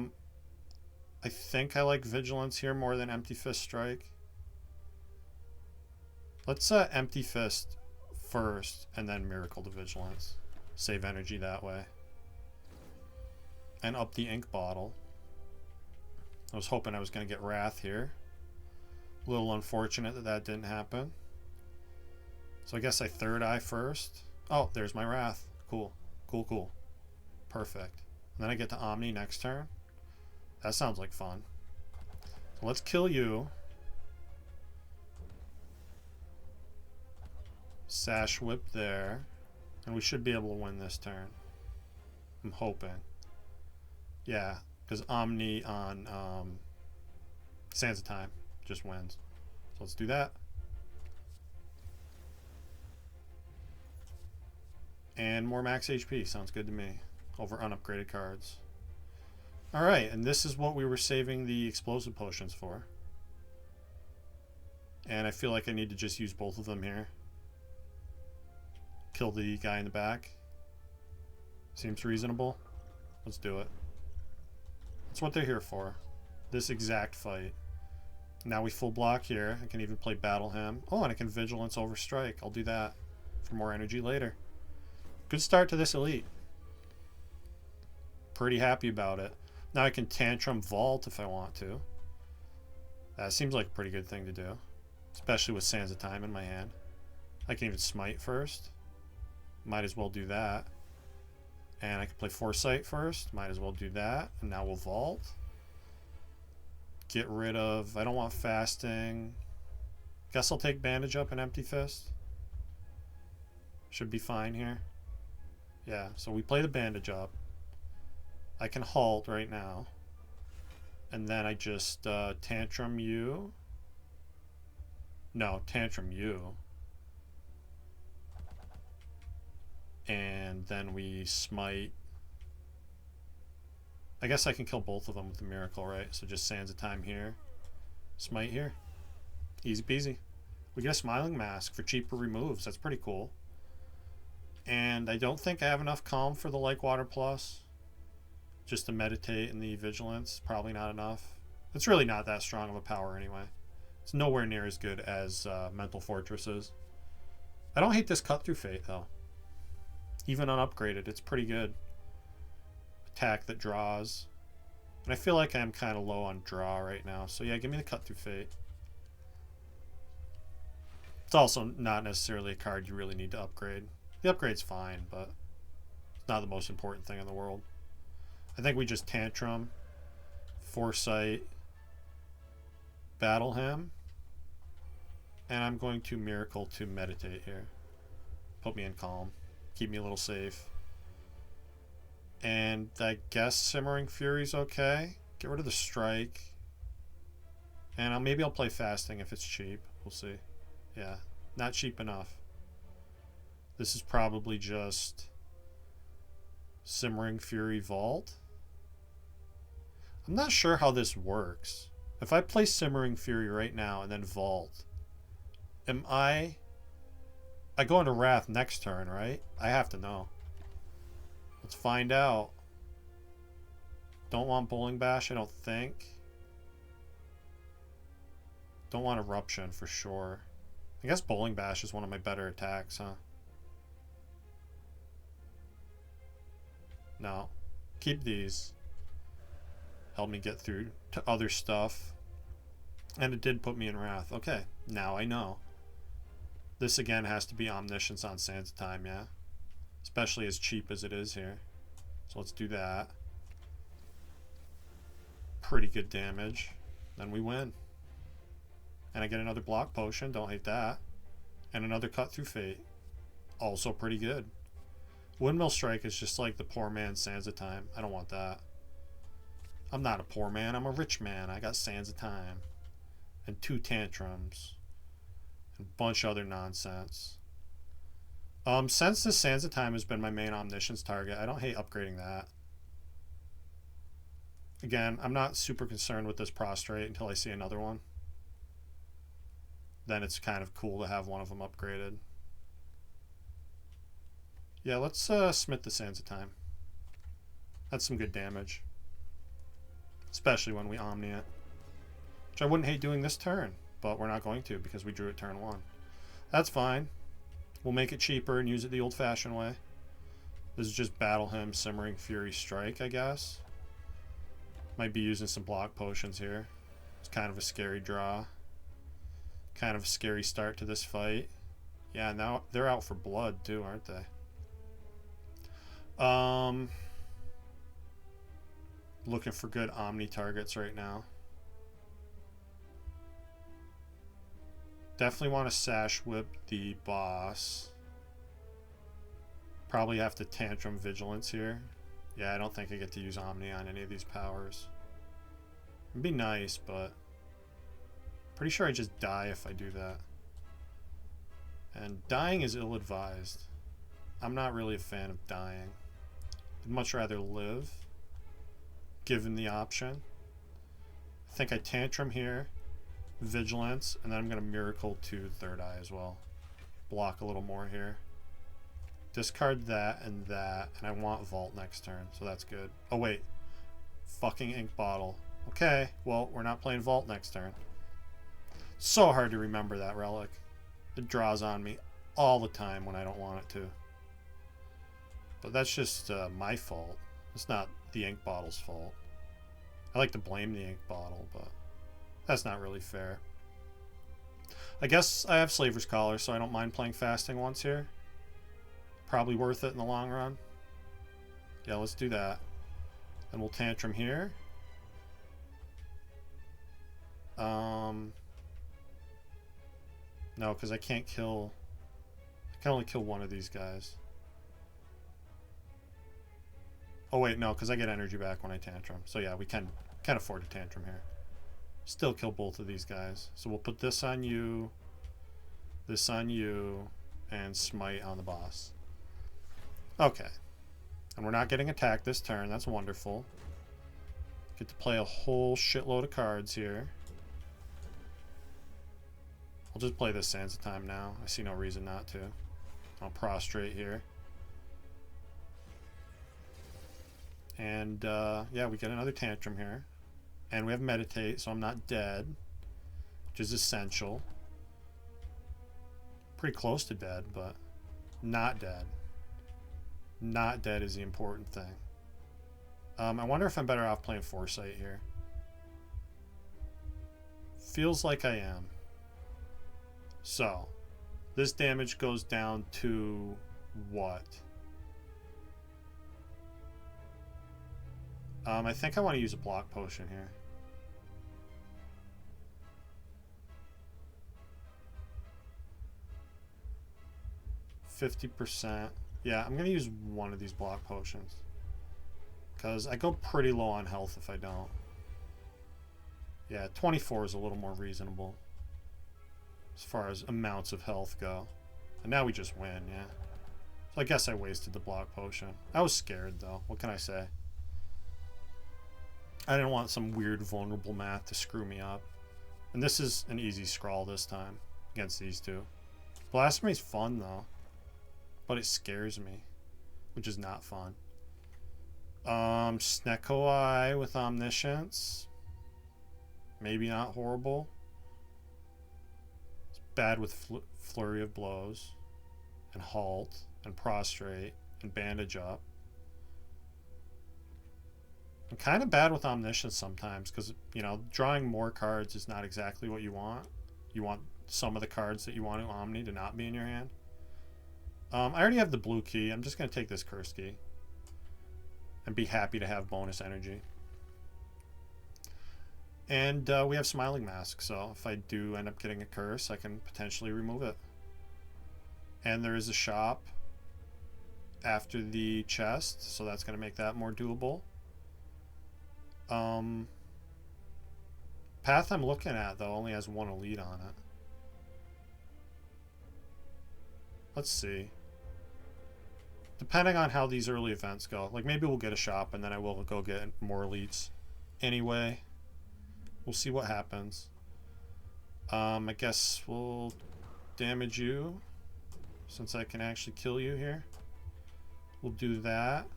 think I like Vigilance here more than Empty Fist Strike. Let's Empty Fist first and then Miracle to Vigilance. Save energy that way. And up the ink bottle. I was hoping I was going to get Wrath here. A little unfortunate that that didn't happen. So I guess I third eye first. Oh, there's my Wrath. Cool. Cool, cool. Perfect. And then I get to Omni next turn. That sounds like fun. So let's kill you. Sash Whip there. And we should be able to win this turn. I'm hoping. Yeah, because Omni on Sands of Time just wins. So let's do that. And more max HP. Sounds good to me. Over unupgraded cards. Alright, and this is what we were saving the explosive potions for. And I feel like I need to just use both of them here. Kill the guy in the back. Seems reasonable. Let's do it. That's what they're here for. This exact fight. Now we full block here. I can even play Battle Hymn. Oh, and I can Vigilance over Strike. I'll do that for more energy later. Good start to this elite. Pretty happy about it. Now I can Tantrum Vault if I want to. That seems like a pretty good thing to do. Especially with Sands of Time in my hand. I can even Smite first. Might as well do that. And I can play Foresight first. Might as well do that. And now we'll Vault. Get rid of... I don't want Fasting. Guess I'll take Bandage up and Empty Fist. Should be fine here. Yeah, so we play the Bandage up. I can halt right now. And then I just Tantrum you. No, Tantrum you. And then we Smite. I guess I can kill both of them with the Miracle, right? So just Sands of Time here. Smite here. Easy peasy. We get a Smiling Mask for cheaper removes. That's pretty cool. And I don't think I have enough Calm for the Like Water Plus. Just to Meditate and the Vigilance. Probably not enough. It's really not that strong of a power anyway. It's nowhere near as good as Mental Fortresses. I don't hate this Cut Through Fate though. Even unupgraded, it's pretty good. Attack that draws. And I feel like I'm kind of low on draw right now. So yeah, give me the Cut Through Fate. It's It's also not necessarily a card you really need to upgrade. The upgrade's fine, but it's not the most important thing in the world. I think we just Tantrum, Foresight, Battle him, and I'm going to Miracle to Meditate here. Put me in calm. Keep me a little safe. And I guess Simmering Fury's okay. Get rid of the Strike. And maybe I'll play Fasting if it's cheap. We'll see. Yeah, not cheap enough. This is probably just Simmering Fury Vault. I'm not sure how this works. If I play Simmering Fury right now and then Vault, am I go into Wrath next turn, right? I have to know. Let's find out. Don't want Bowling Bash, I don't think. Don't want Eruption for sure. I guess Bowling Bash is one of my better attacks, huh? No. Keep these. Help me get through to other stuff. And it did put me in Wrath. Okay, now I know. This again has to be Omniscience on Sands of Time, yeah? Especially as cheap as it is here. So let's do that. Pretty good damage. Then we win. And I get another Block Potion, don't hate that. And another Cut Through Fate. Also pretty good. Windmill Strike is just like the poor man's Sands of Time. I don't want that. I'm not a poor man, I'm a rich man. I got Sands of Time. And 2 Tantrums. And a bunch of other nonsense. Since the Sands of Time has been my main Omniscience target, I don't hate upgrading that. Again, I'm not super concerned with this Prostrate until I see another one. Then it's kind of cool to have one of them upgraded. Yeah, let's Smith the Sands of Time. That's some good damage. Especially when we Omni it. Which I wouldn't hate doing this turn, but we're not going to because we drew it turn 1. That's fine. We'll make it cheaper and use it the old-fashioned way. This is just Battle Him, Simmering Fury, Strike, I guess. Might be using some Block Potions here. It's kind of a scary draw. Kind of a scary start to this fight. Yeah, now they're out for blood too, aren't they? Looking for good Omni targets right now. Definitely want to Sash Whip the boss. Probably have to Tantrum Vigilance here. Yeah, I don't think I get to use Omni on any of these powers. It'd be nice, but pretty sure I just die if I do that. And dying is ill-advised. I'm not really a fan of dying. I'd much rather live, given the option. I think I Tantrum here, Vigilance, and then I'm going to Miracle to Third Eye as well. Block a little more here. Discard that, and I want Vault next turn, so that's good. Oh wait, fucking Ink Bottle. Okay, well, we're not playing Vault next turn. So hard to remember that relic. It draws on me all the time when I don't want it to. But that's just my fault. It's not the Ink Bottle's fault. I like to blame the Ink Bottle, but that's not really fair. I guess I have Slaver's Collar, so I don't mind playing Fasting once here. Probably worth it in the long run. Yeah, let's do that. And we'll Tantrum here. No, because I can't kill... I can only kill one of these guys. Oh wait, no, because I get energy back when I Tantrum. So yeah, we can afford to Tantrum here. Still kill both of these guys. So we'll put this on you, and Smite on the boss. Okay. And we're not getting attacked this turn. That's wonderful. Get to play a whole shitload of cards here. I'll just play this Sands of Time now. I see no reason not to. I'll Prostrate here. And, yeah, we get another Tantrum here. And we have Meditate, so I'm not dead, which is essential. Pretty close to dead, but not dead. Not dead is the important thing. I wonder if I'm better off playing Foresight here. Feels like I am. So, This damage goes down to what? I think I want to use a block potion here. %. Yeah, I'm going to use one of these block potions. Because I go pretty low on health if I don't. Yeah, 24 is a little more reasonable. As far as amounts of health go. And now we just win, yeah. So I guess I wasted the block potion. I was scared, though. What can I say? I didn't want some weird vulnerable math to screw me up. And this is an easy scrawl this time against these two. Blasphemy's fun, though. But it scares me, which is not fun. Snekoi with Omniscience. Maybe not horrible. It's bad with Flurry of Blows. And Halt. And Prostrate. And Bandage Up. I'm kind of bad with Omniscience sometimes because, you know, drawing more cards is not exactly what you want. You want some of the cards that you want to Omni to not be in your hand. I already have the blue key. I'm just going to take this curse key. And be happy to have bonus energy. And we have Smiling Mask, so if I do end up getting a curse, I can potentially remove it. And there is a shop after the chest, so that's going to make that more doable. Path I'm looking at, though, only has one elite on it. Let's see. Depending on how these early events go. Like, maybe we'll get a shop, and then I will go get more elites. Anyway, we'll see what happens. I guess we'll damage you, since I can actually kill you here. We'll do that.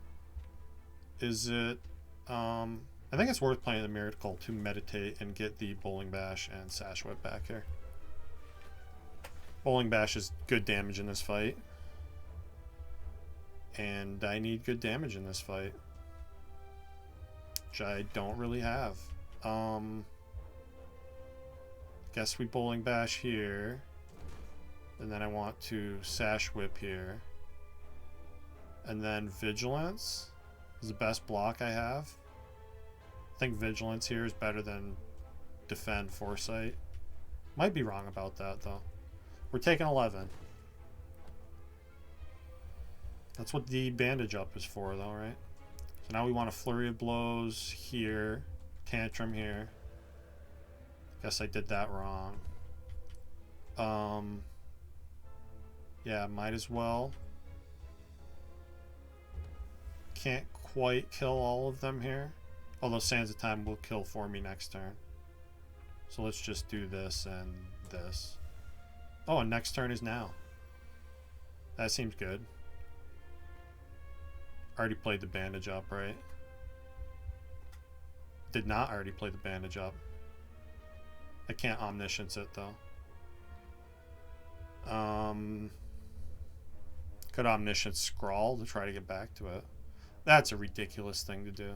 Is it... I think it's worth playing the Miracle to meditate and get the Bowling Bash and Sash Whip back here. Bowling Bash is good damage in this fight. And I need good damage in this fight. Which I don't really have. Guess we Bowling Bash here. And then I want to Sash Whip here. And then Vigilance is the best block I have. I think Vigilance here is better than Defend Foresight. Might be wrong about that, though. We're taking 11. That's what the Bandage Up is for, though, right? So now we want a Flurry of Blows here. Tantrum here. Guess I did that wrong. Yeah, might as well. Can't quite kill all of them here. Although Sands of Time will kill for me next turn. So let's just do this and this. Oh, and next turn is now. That seems good. Already played the Bandage Up, right? Did not already play the Bandage Up. I can't Omniscience it, though. Could Omniscience Scrawl to try to get back to it. That's a ridiculous thing to do.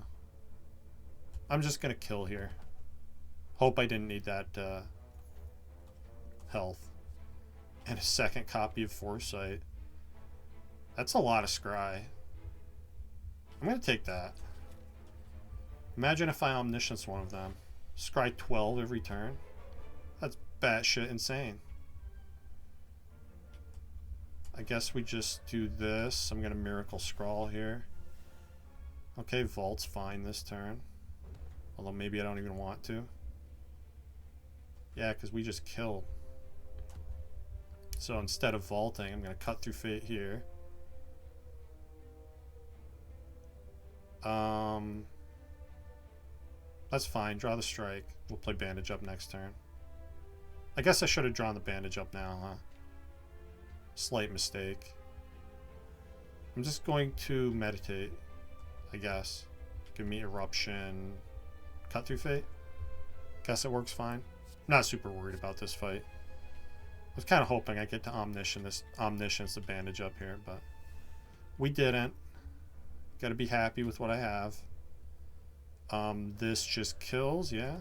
I'm just going to kill here. Hope I didn't need that health. And a second copy of Foresight. That's a lot of Scry. I'm going to take that. Imagine if I Omniscience one of them. Scry 12 every turn. That's batshit insane. I guess we just do this. I'm going to Miracle Scrawl here. Okay, Vault's fine this turn. Although maybe I don't even want to. Yeah, because we just killed. So instead of vaulting, I'm going to Cut Through Fate here. That's fine. Draw the strike. We'll play Bandage Up next turn. I guess I should have drawn the Bandage Up now, huh? Slight mistake. I'm just going to meditate, I guess. Give me Eruption. Cut Through Fate. Guess it works fine. I'm not super worried about this fight. I was kind of hoping I get to Omniscience the Bandage Up here, but we didn't. Got to be happy with what I have. This just kills, yeah.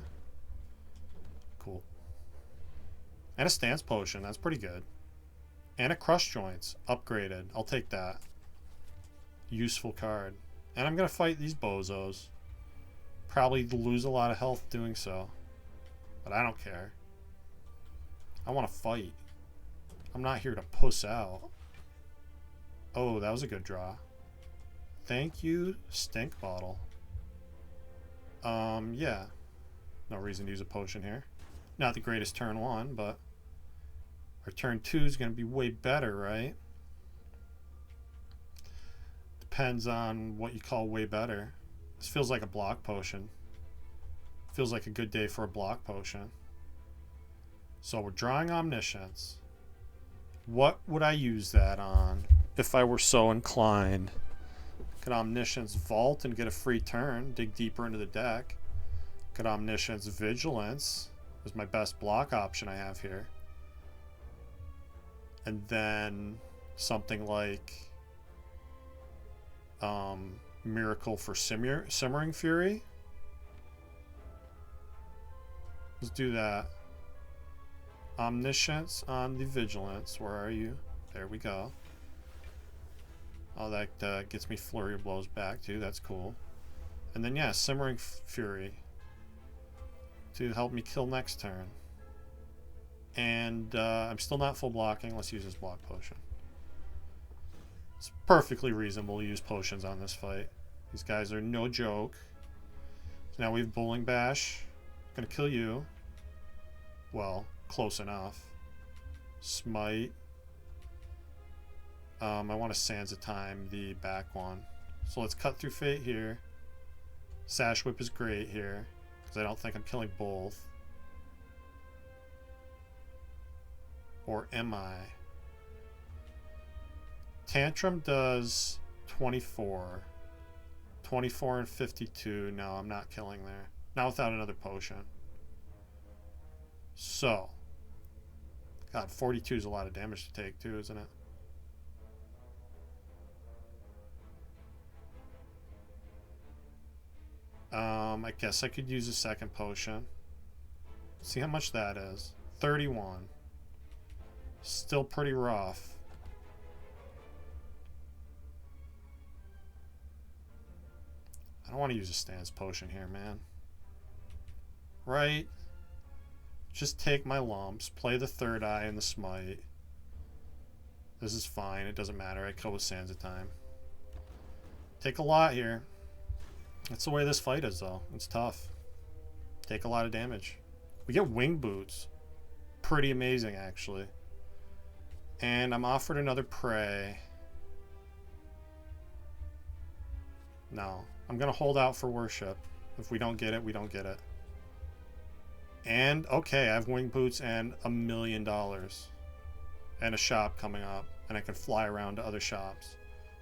Cool. And a Stance Potion, that's pretty good. And a Crush Joints. Upgraded. I'll take that. Useful card. And I'm going to fight these bozos. Probably lose a lot of health doing so. But I don't care. I want to fight. I'm not here to puss out. Oh, that was a good draw. Thank you, Stink Bottle. Yeah. No reason to use a potion here. Not the greatest turn 1, but our turn 2 is going to be way better, right? Depends on what you call way better. This feels like a block potion. Feels like a good day for a block potion. So we're drawing Omniscience. What would I use that on if I were so inclined? Could Omniscience Vault and get a free turn, dig deeper into the deck. Could Omniscience Vigilance is my best block option I have here. And then something like Miracle for Simmering Fury. Let's do that. Omniscience on the Vigilance. Where are you? There we go. Oh, that gets me Flurry of Blows back too. That's cool. And then, yeah, Simmering Fury to help me kill next turn. And I'm still not full blocking. Let's use this block potion. It's perfectly reasonable to use potions on this fight. These guys are no joke. So now we have Bowling Bash. Gonna kill you. Well, close enough. Smite. I want to Sands of Time, the back one. So let's cut through Fate here. Sash Whip is great here, because I don't think I'm killing both. Or am I? Tantrum does 24. 24 and 52. No, I'm not killing there. Not without another potion. So. God, 42 is a lot of damage to take too, isn't it? I guess I could use a second potion. See how much that is. 31. Still pretty rough. I don't want to use a stance potion here, man. Right? Just take my lumps. Play the Third Eye and the Smite. This is fine. It doesn't matter. I kill with Sands of Time. Take a lot here. That's the way this fight is, though. It's tough. Take a lot of damage. We get Wing Boots. Pretty amazing, actually. And I'm offered another Prey. No. I'm going to hold out for Worship. If we don't get it, we don't get it. And, okay, I have Wing Boots and $1 million. And a shop coming up. And I can fly around to other shops.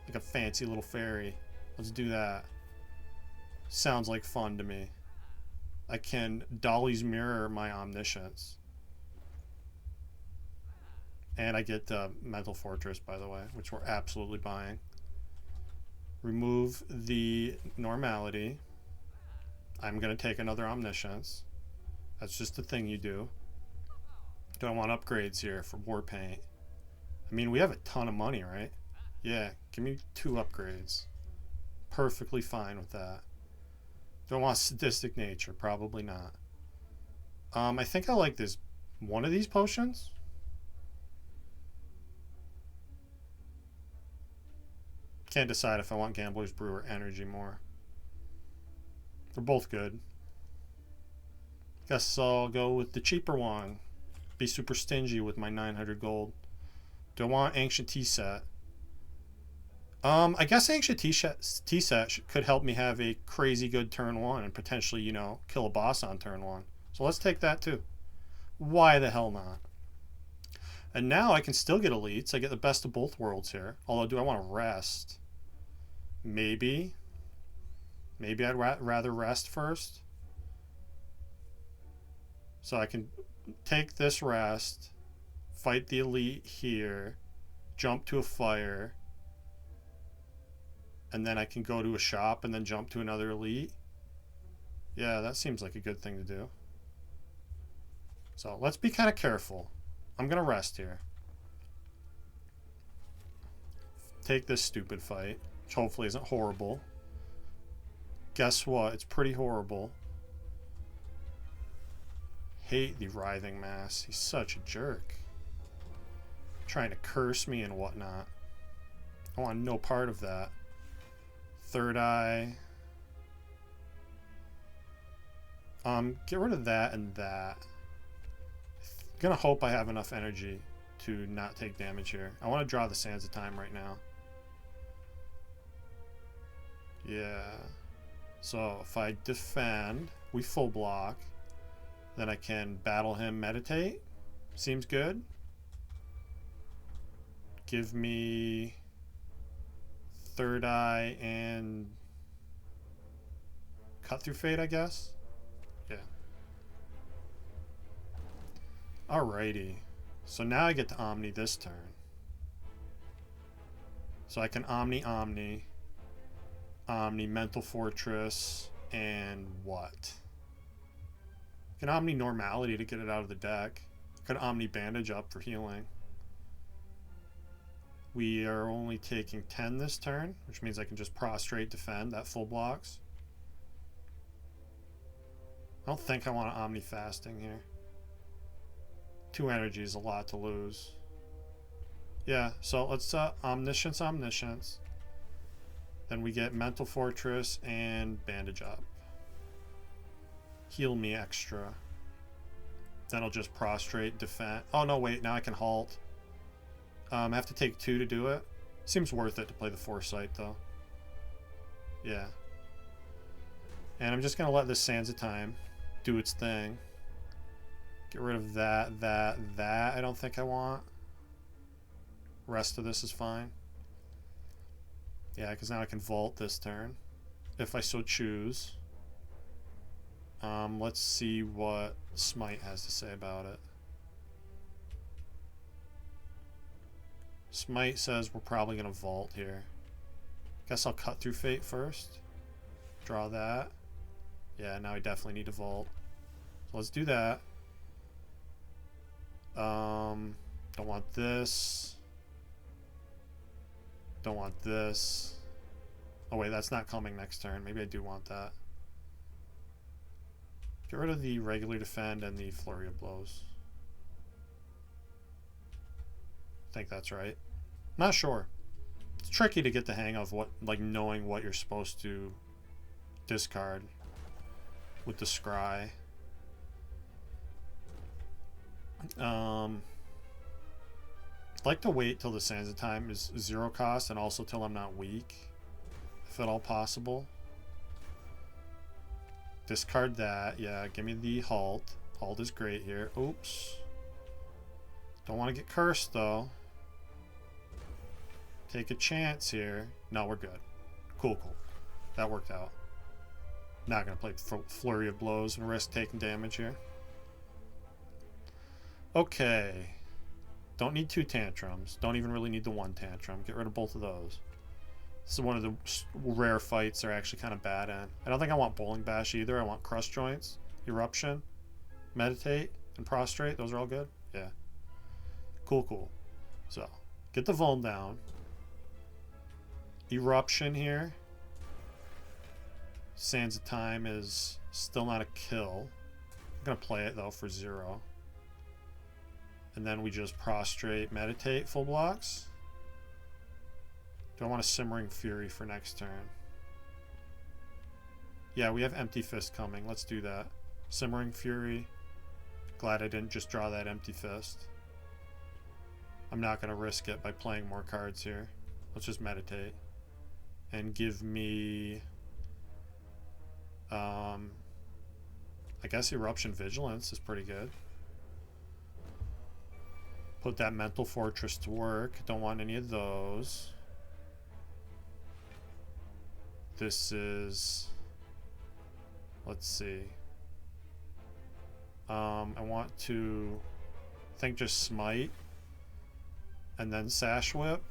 Like a fancy little fairy. Let's do that. Sounds like fun to me. I can Dolly's Mirror my Omniscience. And I get Mental Fortress, by the way, which we're absolutely buying. Remove the Normality. I'm going to take another Omniscience. That's just the thing you do. Do I want upgrades here for War Paint? I mean, we have a ton of money, right? Yeah, give me 2 upgrades. Perfectly fine with that. Do I want Sadistic Nature? Probably not. I think I like this. One of these potions? Can't decide if I want Gambler's Brew or Energy more. They're both good. Guess I'll go with the cheaper one. Be super stingy with my 900 gold. Do I want Ancient Tea Set? I guess Ancient Tea Set could help me have a crazy good turn 1 and potentially, you know, kill a boss on turn 1. So let's take that too. Why the hell not? And now I can still get elites. I get the best of both worlds here. Although, do I want to rest? Maybe. Maybe I'd rather rest first. So I can take this rest, fight the elite here, jump to a fire, and then I can go to a shop and then jump to another elite. Yeah, that seems like a good thing to do. So let's be kind of careful. I'm going to rest here. Take this stupid fight, which hopefully isn't horrible. Guess what? It's pretty horrible. Hate the writhing mass. He's such a jerk. Trying to curse me and whatnot. I want no part of that. Third eye. Get rid of that and that. Gonna hope I have enough energy to not take damage here. I want to draw the Sands of Time right now. Yeah. So if I defend, we full block, then I can battle him, meditate. Seems good. Give me third eye and cut through fate, I guess. Yeah. Alrighty. So now I get to Omni this turn. So I can Omni, Mental Fortress, and what? I can Omni Normality to get it out of the deck. I could Omni Bandage up for healing. We are only taking 10 this turn, which means I can just Prostrate defend. That full blocks. I don't think I want to Omni Fasting here. 2 energy is a lot to lose. Yeah, so let's Omniscience. Then we get Mental Fortress and Bandage up. Heal me extra. Then I'll just Prostrate, defend. Oh no, wait, now I can halt. I have to take 2 to do it. Seems worth it to play the Foresight though. Yeah. And I'm just gonna let this Sands of Time do its thing. Get rid of that. I don't think I want. Rest of this is fine. Yeah, because now I can vault this turn, if I so choose. Let's see what Smite has to say about it. Smite says we're probably going to vault here. Guess I'll cut through fate first. Draw that. Yeah, now I definitely need to vault. So let's do that. Don't want this. Don't want this. Oh wait, that's not coming next turn. Maybe I do want that. Get rid of the regular defend and the flurry of blows. I think that's right. Not sure. It's tricky to get the hang of what, like knowing what you're supposed to discard with the scry. I'd like to wait till the Sands of Time is 0 cost and also till I'm not weak, if at all possible. Discard that. Yeah, give me the halt. Halt is great here. Oops. Don't want to get cursed though. Take a chance here. No, we're good. Cool. That worked out. Not going to play Flurry of Blows and risk taking damage here. Okay. Don't need 2 tantrums. Don't even really need the 1 tantrum. Get rid of both of those. This is one of the rare fights they're actually kind of bad in. I don't think I want Bowling Bash either. I want Crush Joints, Eruption, Meditate, and Prostrate. Those are all good? Yeah. Cool. So, get the Vuln down. Eruption here. Sands of Time is still not a kill. I'm going to play it though for 0. And then we just Prostrate, Meditate, full blocks. Do I want a Simmering Fury for next turn? Yeah, we have Empty Fist coming. Let's do that. Simmering Fury. Glad I didn't just draw that Empty Fist. I'm not going to risk it by playing more cards here. Let's just Meditate. And give me... I guess Eruption Vigilance is pretty good. Put that Mental Fortress to work. Don't want any of those. This is... Let's see. I want to... I think just Smite. And then Sash Whip.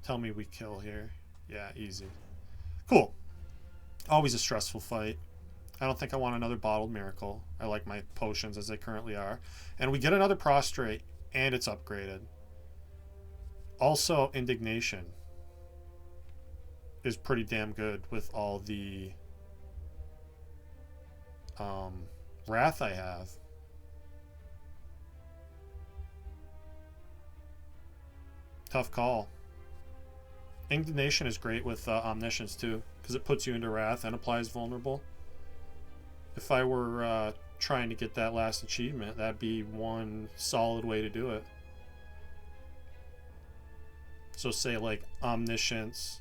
Tell me we kill here. Yeah, easy. Cool. Always a stressful fight. I don't think I want another Bottled Miracle. I like my potions as they currently are. And we get another Prostrate. And it's upgraded. Also, Indignation is pretty damn good with all the wrath I have. Tough call. Indignation is great with Omniscience too, because it puts you into wrath and applies vulnerable. If I were trying to get that last achievement, that'd be one solid way to do it. So say like Omniscience,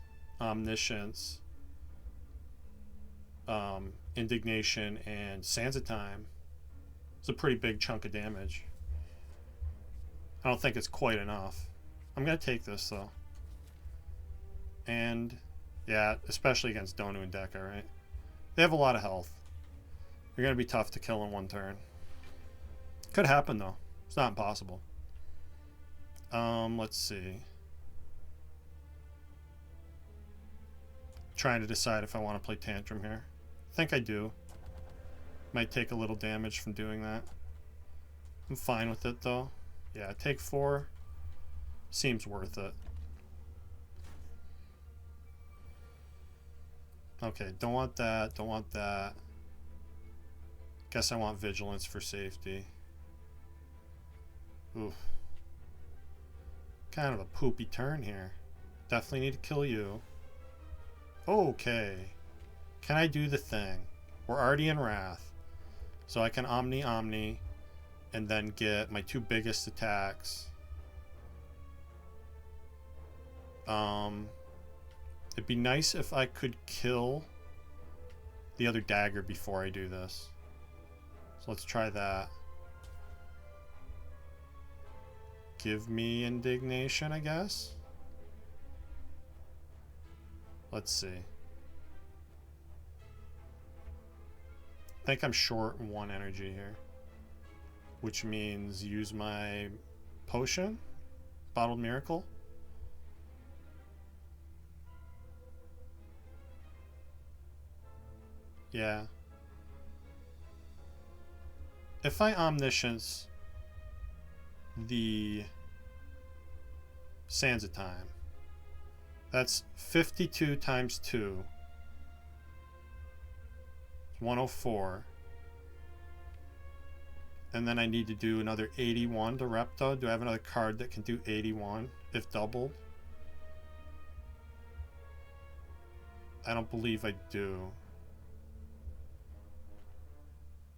Indignation, and Sands of Time. It's a pretty big chunk of damage. I don't think it's quite enough. I'm going to take this though. And yeah, especially against Donu and Deka, right? They have a lot of health. They're going to be tough to kill in one turn. Could happen though. It's not impossible. Let's see. Trying to decide if I want to play Tantrum here. I think I do. Might take a little damage from doing that. I'm fine with it though. Yeah, take 4. Seems worth it. Okay, don't want that, don't want that. Guess I want Vigilance for safety. Oof. Kind of a poopy turn here. Definitely need to kill you. Okay. Can I do the thing? We're already in Wrath. So I can Omni and then get my 2 biggest attacks. It'd be nice if I could kill the other dagger before I do this. So let's try that. Give me Indignation, I guess. Let's see. I think I'm short 1 energy here, which means use my potion, Bottled Miracle. Yeah. If I Omniscience the Sands of Time, that's 52 times 2. It's 104. And then I need to do another 81 to Repto. Do I have another card that can do 81 if doubled? I don't believe I do.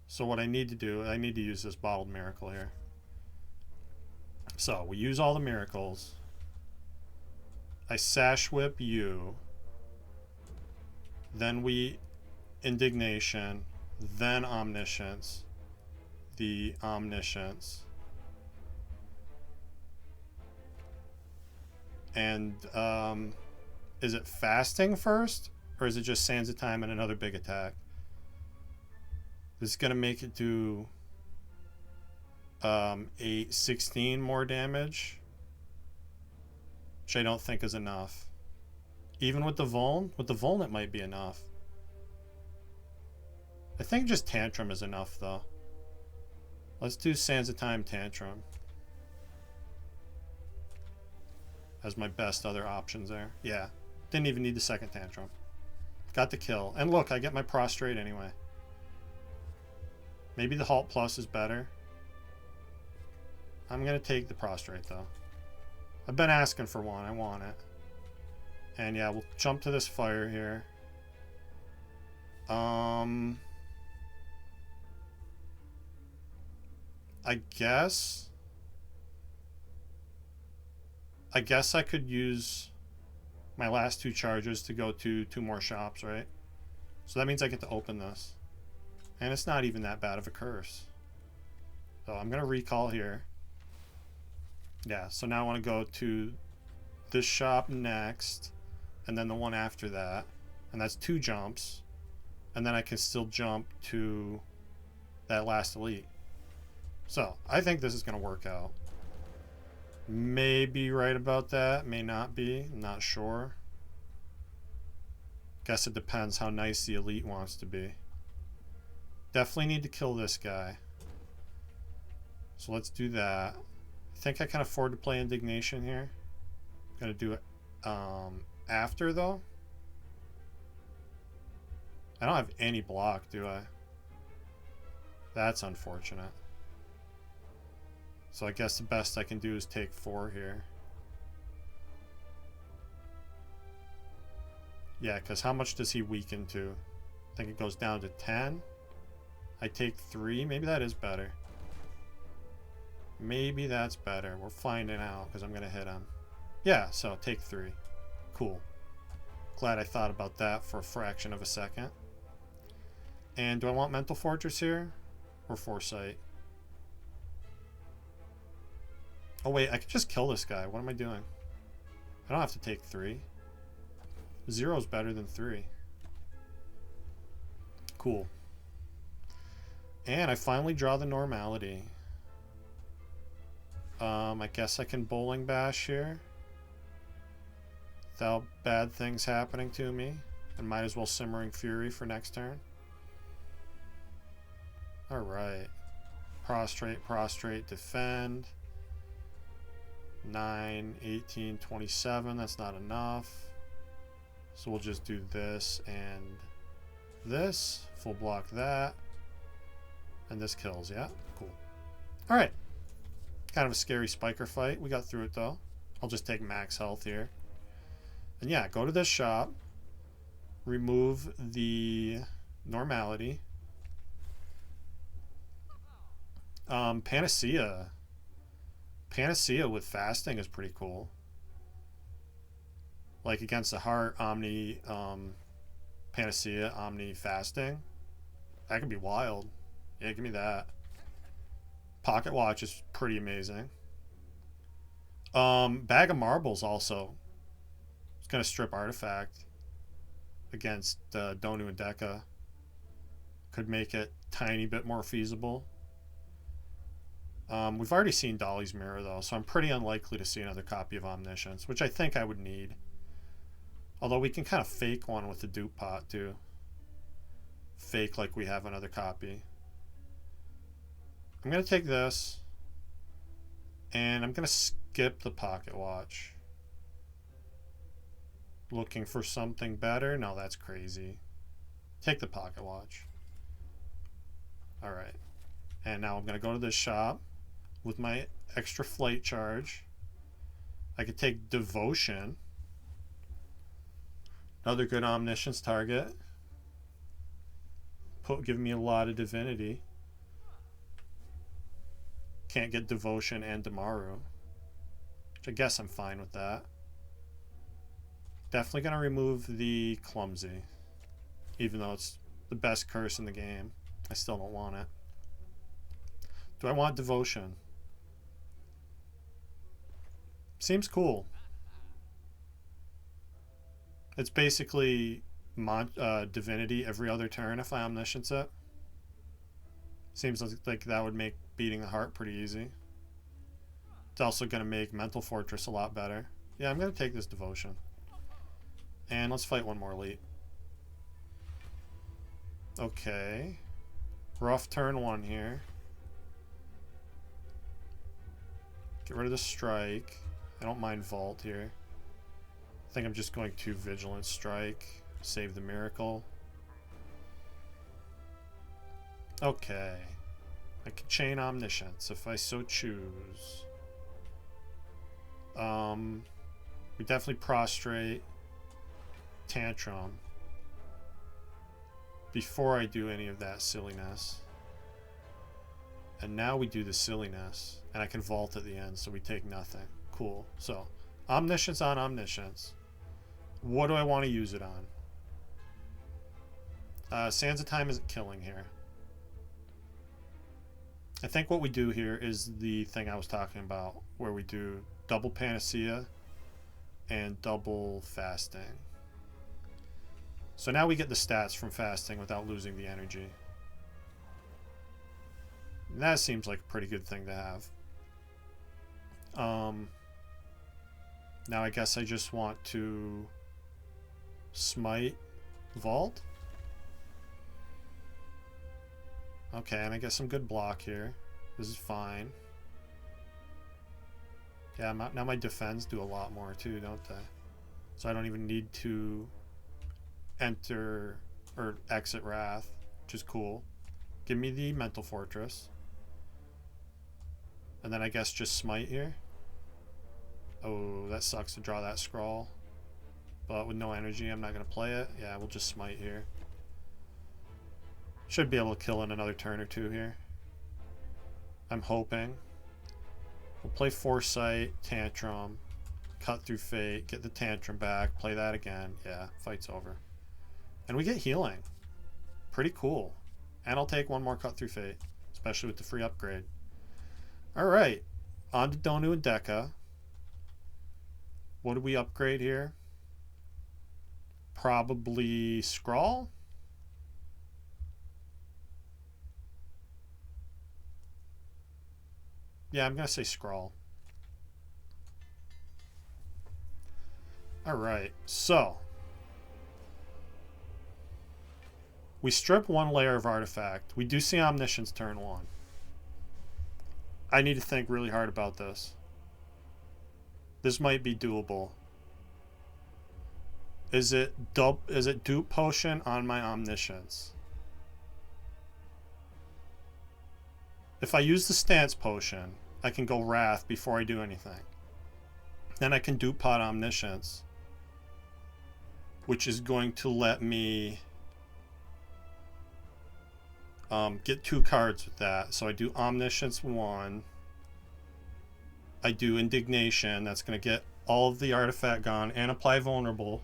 So what I need to do, I need to use this Bottled Miracle here. So we use all the miracles. I Sash Whip you. Then we Indignation. Then Omniscience. The Omniscience. And is it fasting first? Or is it just Sands of Time and another big attack? This is going to make it do 16 more damage, which I don't think is enough. Even with the Vuln? With the Vuln it might be enough. I think just Tantrum is enough though. Let's do Sands of Time Tantrum as my best other options there. Yeah, didn't even need the second Tantrum. Got the kill. And look, I get my Prostrate anyway. Maybe the Halt Plus is better. I'm going to take the Prostrate, though. I've been asking for one. I want it. And yeah, we'll jump to this fire here. I guess I could use my last 2 charges to go to 2 more shops, right? So that means I get to open this. And it's not even that bad of a curse. So I'm going to recall here. Yeah, so now I want to go to this shop next, and then the one after that. And that's 2 jumps. And then I can still jump to that last elite. So I think this is going to work out. May be right about that, may not be. I'm not sure. Guess it depends how nice the elite wants to be. Definitely need to kill this guy. So let's do that. I think I can afford to play Indignation here. Gonna do it after though. I don't have any block, do I? That's unfortunate. So I guess the best I can do is take 4 here. Yeah, because how much does he weaken to? I think it goes down to 10. I take 3. Maybe that is better. Maybe that's better. We're finding out because I'm going to hit him. Yeah, so take 3. Cool. Glad I thought about that for a fraction of a second. And do I want Mental Fortress here? Or Foresight? Oh wait, I could just kill this guy. What am I doing? I don't have to take 3. 0 is better than 3. Cool. And I finally draw the normality. I guess I can bowling bash here without bad things happening to me. And might as well Simmering Fury for next turn. Alright. Prostrate, prostrate, defend. 9, 18, 27. That's not enough. So we'll just do this and this. Full block that. And this kills, yeah? Cool. Alright. Kind of a scary spiker fight. We got through it though. I'll just take max health here. And yeah, go to this shop. Remove the normality. Panacea. Panacea with fasting is pretty cool. Like against the heart, Omni Panacea, Omni fasting. That could be wild. Yeah, give me that. Pocket watch is pretty amazing. Bag of marbles also. It's gonna strip artifact against Donu and Deka. Could make it tiny bit more feasible. We've already seen Dolly's Mirror though, so I'm pretty unlikely to see another copy of Omniscience, which I think I would need. Although we can kind of fake one with the dupe pot too. Fake like we have another copy. I'm going to take this. And I'm going to skip the pocket watch. Looking for something better? No, that's crazy. Take the pocket watch. Alright. And now I'm going to go to this shop with my extra flight charge. I could take Devotion. Another good Omniscience target. Give me a lot of divinity. Can't get Devotion and Damaru. Which I guess I'm fine with that. Definitely going to remove the Clumsy. Even though it's the best curse in the game. I still don't want it. Do I want Devotion? Seems cool. It's basically divinity every other turn if I Omniscience it. Seems like that would make beating the heart pretty easy. It's also going to make Mental Fortress a lot better. Yeah, I'm going to take this Devotion. And let's fight one more elite. Okay. Rough turn 1 here. Get rid of the strike. I don't mind Vault here. I think I'm just going to Vigilant Strike. Save the Miracle. Okay. I can chain Omniscience if I so choose. We definitely prostrate Tantrum before I do any of that silliness. And now we do the silliness. And I can vault at the end, so we take nothing. Cool. So, Omniscience on Omniscience. What do I want to use it on? Sands of Time isn't killing here. I think what we do here is the thing I was talking about, where we do double Panacea and double Fasting. So now we get the stats from Fasting without losing the energy. And that seems like a pretty good thing to have. Now I guess I just want to Smite Vault. Okay, and I get some good block here. This is fine. Yeah, now my defense do a lot more too, don't they? So I don't even need to enter or exit Wrath, which is cool. Give me the Mental Fortress. And then I guess just Smite here. Oh, that sucks to draw that scroll. But with no energy, I'm not going to play it. Yeah, we'll just Smite here. Should be able to kill in another turn or two here. I'm hoping. We'll play Foresight, Tantrum, Cut Through Fate, get the Tantrum back, play that again. Yeah, fight's over. And we get healing. Pretty cool. And I'll take one more Cut Through Fate, especially with the free upgrade. Alright, on to Donu and Deka. What do we upgrade here? Probably Scrawl? Yeah, I'm going to say Scrawl. Alright, so we strip one layer of artifact. We do see Omniscience turn 1. I need to think really hard about this. This might be doable. Is it dupe potion on my Omniscience? If I use the stance potion, I can go Wrath before I do anything. Then I can dupe pot Omniscience, which is going to let me get 2 cards with that. So I do Omniscience 1. I do Indignation. That's going to get all of the artifact gone and apply Vulnerable.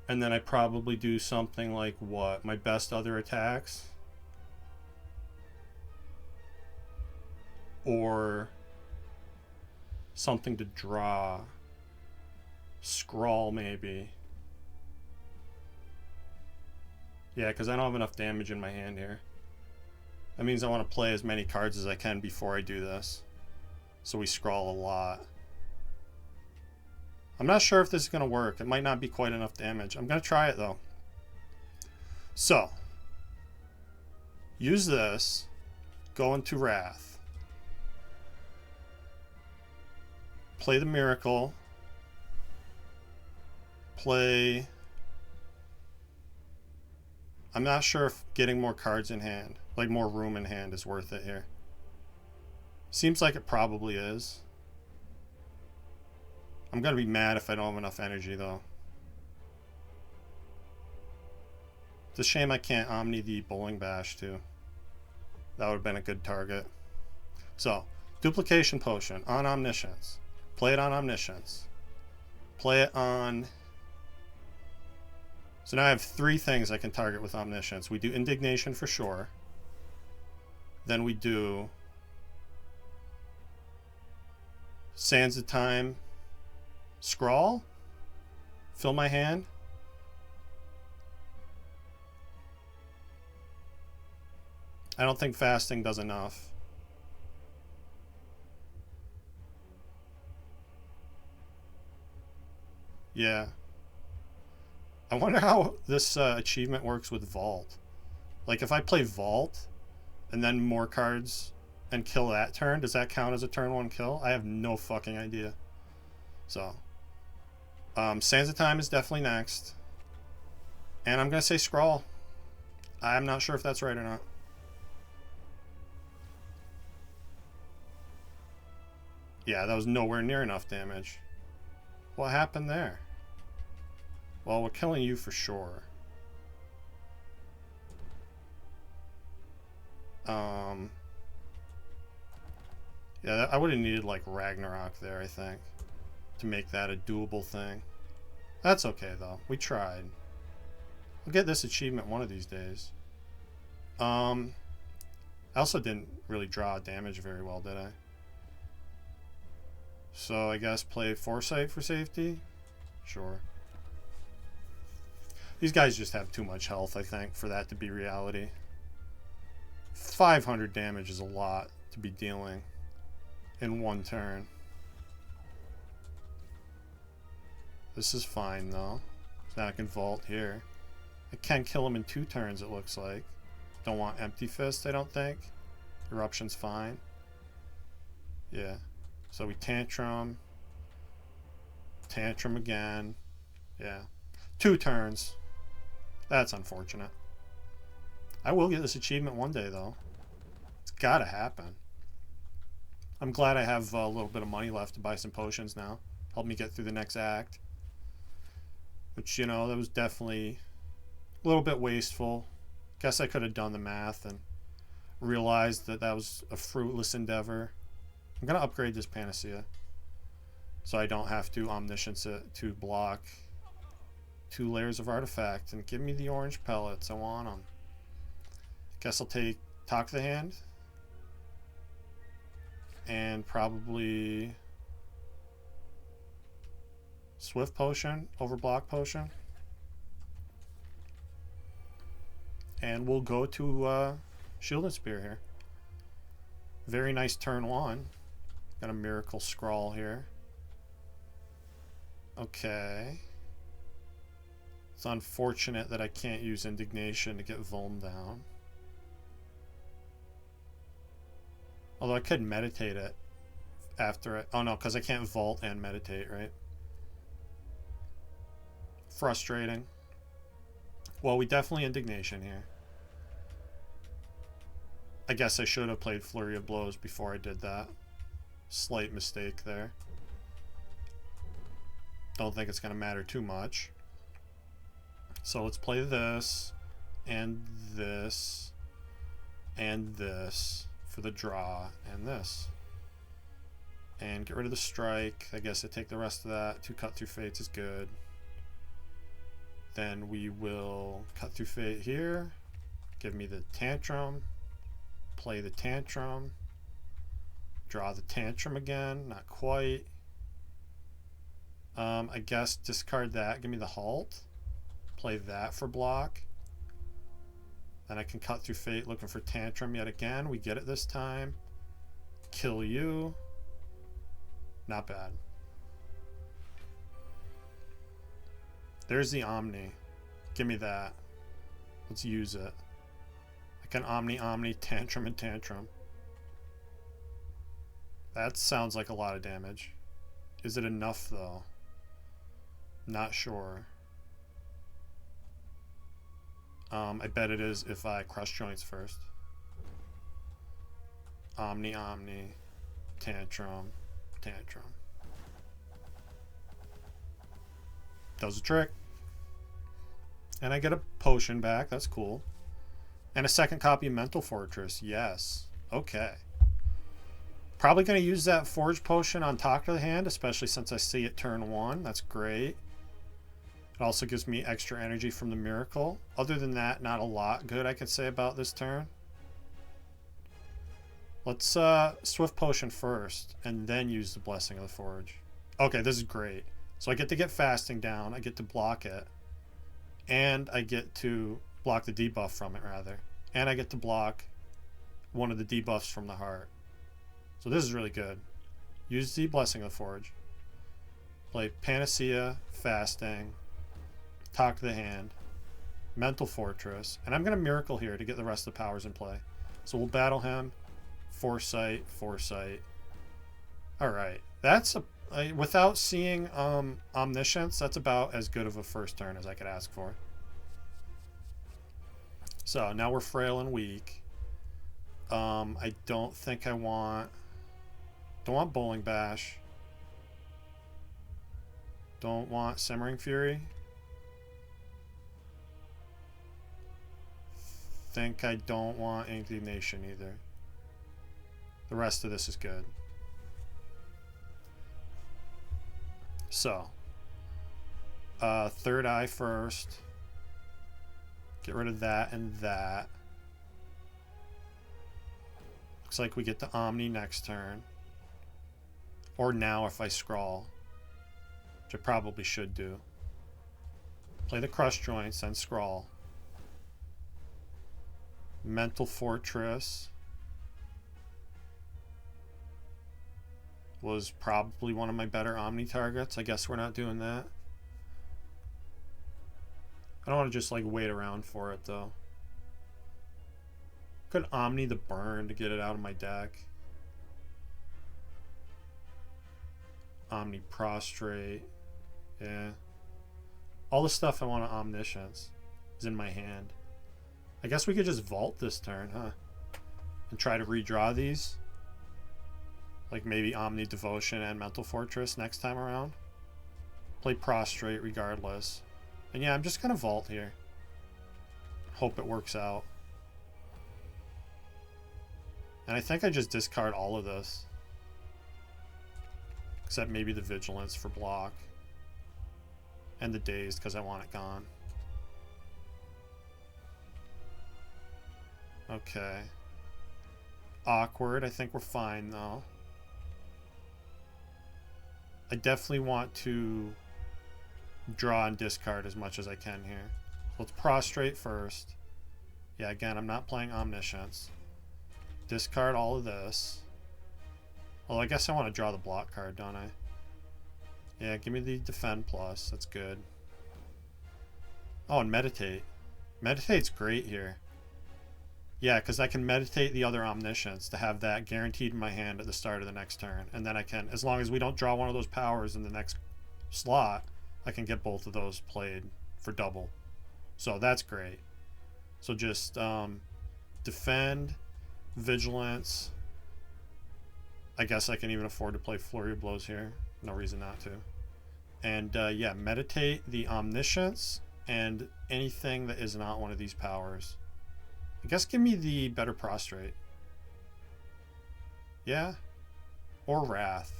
And then I probably do something like what? My best other attacks? Or something to draw. Scrawl maybe. Yeah, because I don't have enough damage in my hand here. That means I want to play as many cards as I can before I do this. So we scrawl a lot. I'm not sure if this is going to work. It might not be quite enough damage. I'm going to try it though. So, use this. Go into Wrath. Play the Miracle. Play... I'm not sure if getting more cards in hand, like more room in hand, is worth it here. Seems like it probably is. I'm going to be mad if I don't have enough energy, though. It's a shame I can't Omni the Bowling Bash, too. That would have been a good target. So, Duplication Potion on Omniscience. Play it on Omniscience. Play it on... So now I have 3 things I can target with Omniscience. We do Indignation for sure. Then we do Sands of Time, Scrawl, fill my hand. I don't think fasting does enough. Yeah. I wonder how this achievement works with Vault. Like, if I play Vault and then more cards and kill that turn, does that count as a turn 1 kill? I have no fucking idea. So, Sands of Time is definitely next. And I'm going to say Scrawl. I'm not sure if that's right or not. Yeah, that was nowhere near enough damage. What happened there? Well, we're killing you for sure. Yeah, I would have needed like Ragnarok there, I think, to make that a doable thing. That's okay though. We tried. We'll get this achievement one of these days. I also didn't really draw damage very well, did I? So I guess play Foresight for safety? Sure. These guys just have too much health, I think, for that to be reality. 500 damage is a lot to be dealing in one turn. This is fine, though. So now I can vault here. I can kill him in 2 turns, it looks like. Don't want Empty Fist, I don't think. Eruption's fine. Yeah. So we tantrum. Tantrum again. Yeah. 2 turns. That's unfortunate. I will get this achievement one day, though. It's gotta happen. I'm glad I have a little bit of money left to buy some potions now. Help me get through the next act. Which, you know, that was definitely a little bit wasteful. Guess I could have done the math and realized that that was a fruitless endeavor. I'm going to upgrade this Panacea so I don't have to Omniscience it to block 2 layers of artifact. And give me the orange pellets. I want them. Guess I'll take Talk the Hand and probably Swift Potion over Block Potion. And we'll go to Shield and Spear here. Very nice turn 1. Got a Miracle Scrawl here. Okay. It's unfortunate that I can't use Indignation to get Vuln down. Although I could meditate it after it. Oh no, because I can't vault and meditate, right? Frustrating. Well, we definitely Indignation here. I guess I should have played Flurry of Blows before I did that. Slight mistake there. Don't think it's going to matter too much. So let's play this, and this, and this for the draw, and this. And get rid of the strike. I guess I take the rest of that. 2 Cut Through Fates is good. Then we will Cut Through Fate here. Give me the Tantrum. Play the Tantrum. Draw the Tantrum again. Not quite. I guess discard that. Give me the Halt. Play that for block. Then I can Cut Through Fate looking for Tantrum yet again. We get it this time. Kill you. Not bad. There's the Omni. Give me that. Let's use it. I can Omni, Tantrum, and Tantrum. That sounds like a lot of damage. Is it enough, though? Not sure. I bet it is if I Crush Joints first. Omni, Tantrum, Tantrum. Does the trick. And I get a potion back. That's cool. And a second copy of Mental Fortress. Yes. Okay. Probably going to use that Forge Potion on Talk of the Hand, especially since I see it turn 1. That's great. It also gives me extra energy from the Miracle. Other than that, not a lot good I could say about this turn. Let's Swift Potion first, and then use the Blessing of the Forge. Okay, this is great. So I get to get Fasting down. I get to block it. And I get to block the debuff from it, rather. And I get to block one of the debuffs from the heart. So this is really good. Use the Blessing of the Forge. Play Panacea, Fasting, Talk the Hand, Mental Fortress. And I'm going to Miracle here to get the rest of the powers in play. So we'll battle him. Foresight, Foresight. Alright. That's without seeing Omniscience, that's about as good of a first turn as I could ask for. So now we're frail and weak. I don't think I want... Don't want Bowling Bash. Don't want Simmering Fury. Think I don't want Indignation either. The rest of this is good. So, Third Eye first. Get rid of that and that. Looks like we get the Omni next turn. Or now if I scrawl. Which I probably should do. Play the Crush Joints, then scrawl. Mental Fortress. Was probably one of my better Omni targets. I guess we're not doing that. I don't want to just like wait around for it though. Could Omni the Burn to get it out of my deck. Omni Prostrate. Yeah. All the stuff I want to Omniscience is in my hand. I guess we could just vault this turn, huh? And try to redraw these. Like maybe Omni Devotion and Mental Fortress next time around. Play Prostrate regardless. And yeah, I'm just going to vault here. Hope it works out. And I think I just discard all of this. Except maybe the Vigilance for block. And the Dazed because I want it gone. Okay. Awkward. I think we're fine though. I definitely want to draw and discard as much as I can here. Let's Prostrate first. Yeah, again, I'm not playing Omniscience. Discard all of this. Well, I guess I want to draw the block card, don't I? Yeah, give me the Defend plus. That's good. Oh, and Meditate. Meditate's great here. Yeah, because I can Meditate the other Omniscience to have that guaranteed in my hand at the start of the next turn. And then I can, as long as we don't draw one of those powers in the next slot, I can get both of those played for double. So that's great. So just Defend, Vigilance. I guess I can even afford to play Flurry of Blows here. No reason not to. And yeah, Meditate the Omniscience and anything that is not one of these powers. I guess give me the better Prostrate. Yeah? Or Wrath.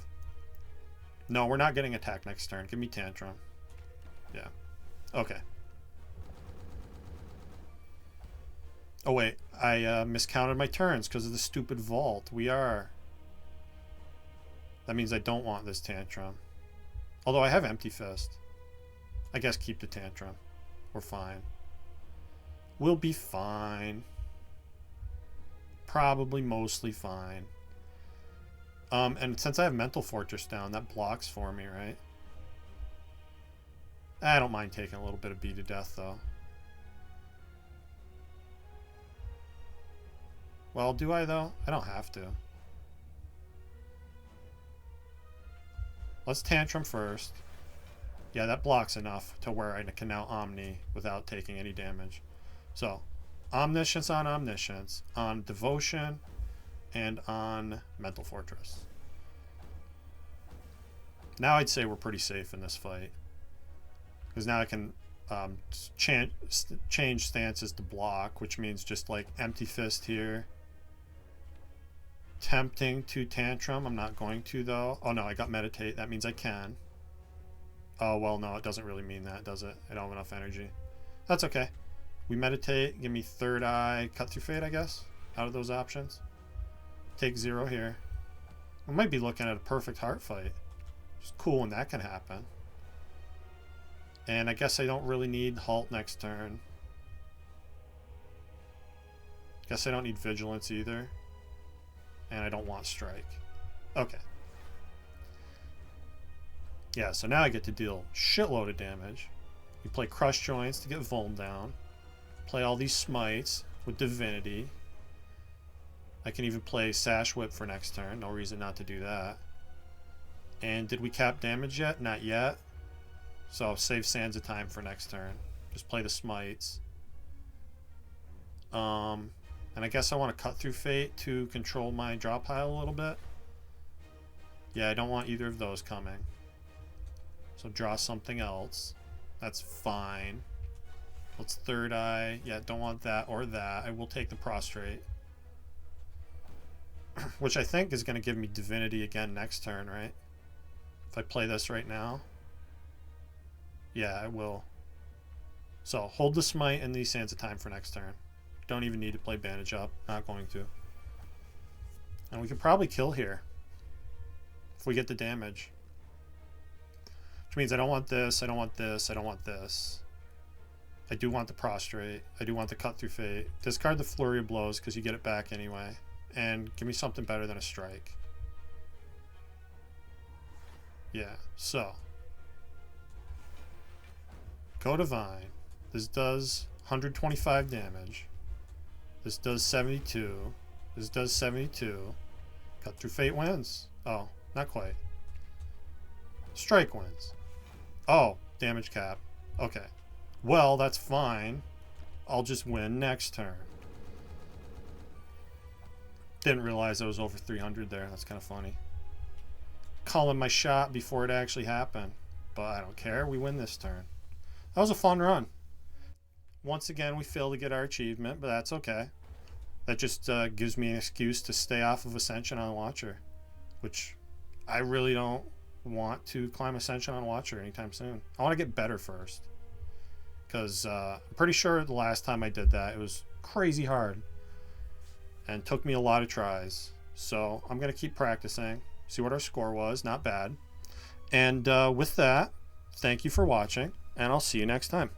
No, we're not getting attack next turn. Give me Tantrum. Yeah. Okay. Oh wait, I miscounted my turns because of the stupid vault. We are. That means I don't want this Tantrum. Although I have Empty Fist. I guess keep the Tantrum. We're fine. We'll be fine. Probably mostly fine. And since I have Mental Fortress down, that blocks for me, right? I don't mind taking a little bit of Beat to Death, though. Well, do I, though? I don't have to. Let's Tantrum first. Yeah, that blocks enough to where I can now Omni without taking any damage. So, Omniscience on Devotion, and on Mental Fortress. Now I'd say we're pretty safe in this fight. Because now I can change stances to block, which means just like Empty Fist here. Tempting to Tantrum. I'm not going to, though. Oh, no, I got Meditate. That means I can. Oh, well, no, it doesn't really mean that, does it? I don't have enough energy. That's okay. We Meditate. Give me Third Eye. Cut Through Fate, I guess, out of those options. Take 0 here. We might be looking at a perfect heart fight. It's cool when that can happen. And I guess I don't really need Halt next turn. Guess I don't need Vigilance either. And I don't want Strike. Okay. Yeah, so now I get to deal shitload of damage. You play Crush Joints to get Vuln down. Play all these Smites with Divinity. I can even play Sash Whip for next turn. No reason not to do that. And did we cap damage yet? Not yet. So save Sands of Time for next turn. Just play the Smites. And I guess I want to Cut Through Fate to control my draw pile a little bit. Yeah, I don't want either of those coming. So draw something else. That's fine. Let's Third Eye. Yeah, don't want that or that. I will take the Prostrate. Which I think is going to give me Divinity again next turn, right? If I play this right now. Yeah, I will. So hold the Smite and the Sands of Time for next turn. Don't even need to play Bandage Up. Not going to. And we could probably kill here. If we get the damage. Which means I don't want this, I don't want this, I don't want this. I do want the Prostrate. I do want the Cut Through Fate. Discard the Flurry of Blows because you get it back anyway. And give me something better than a Strike. Yeah, so. Go Divine. This does 125 damage. This does 72. This does 72. Cut Through Fate wins. Oh, not quite. Strike wins. Oh, damage cap. Okay. Well, that's fine. I'll just win next turn. Didn't realize I was over 300 there. That's kind of funny. Calling my shot before it actually happened. But I don't care. We win this turn. That was a fun run. Once again, we failed to get our achievement, but that's okay. That just gives me an excuse to stay off of Ascension on Watcher, which I really don't want to climb Ascension on Watcher anytime soon. I want to get better first, because I'm pretty sure the last time I did that, it was crazy hard and took me a lot of tries. So I'm going to keep practicing, see what our score was. Not bad. And with that, thank you for watching, and I'll see you next time.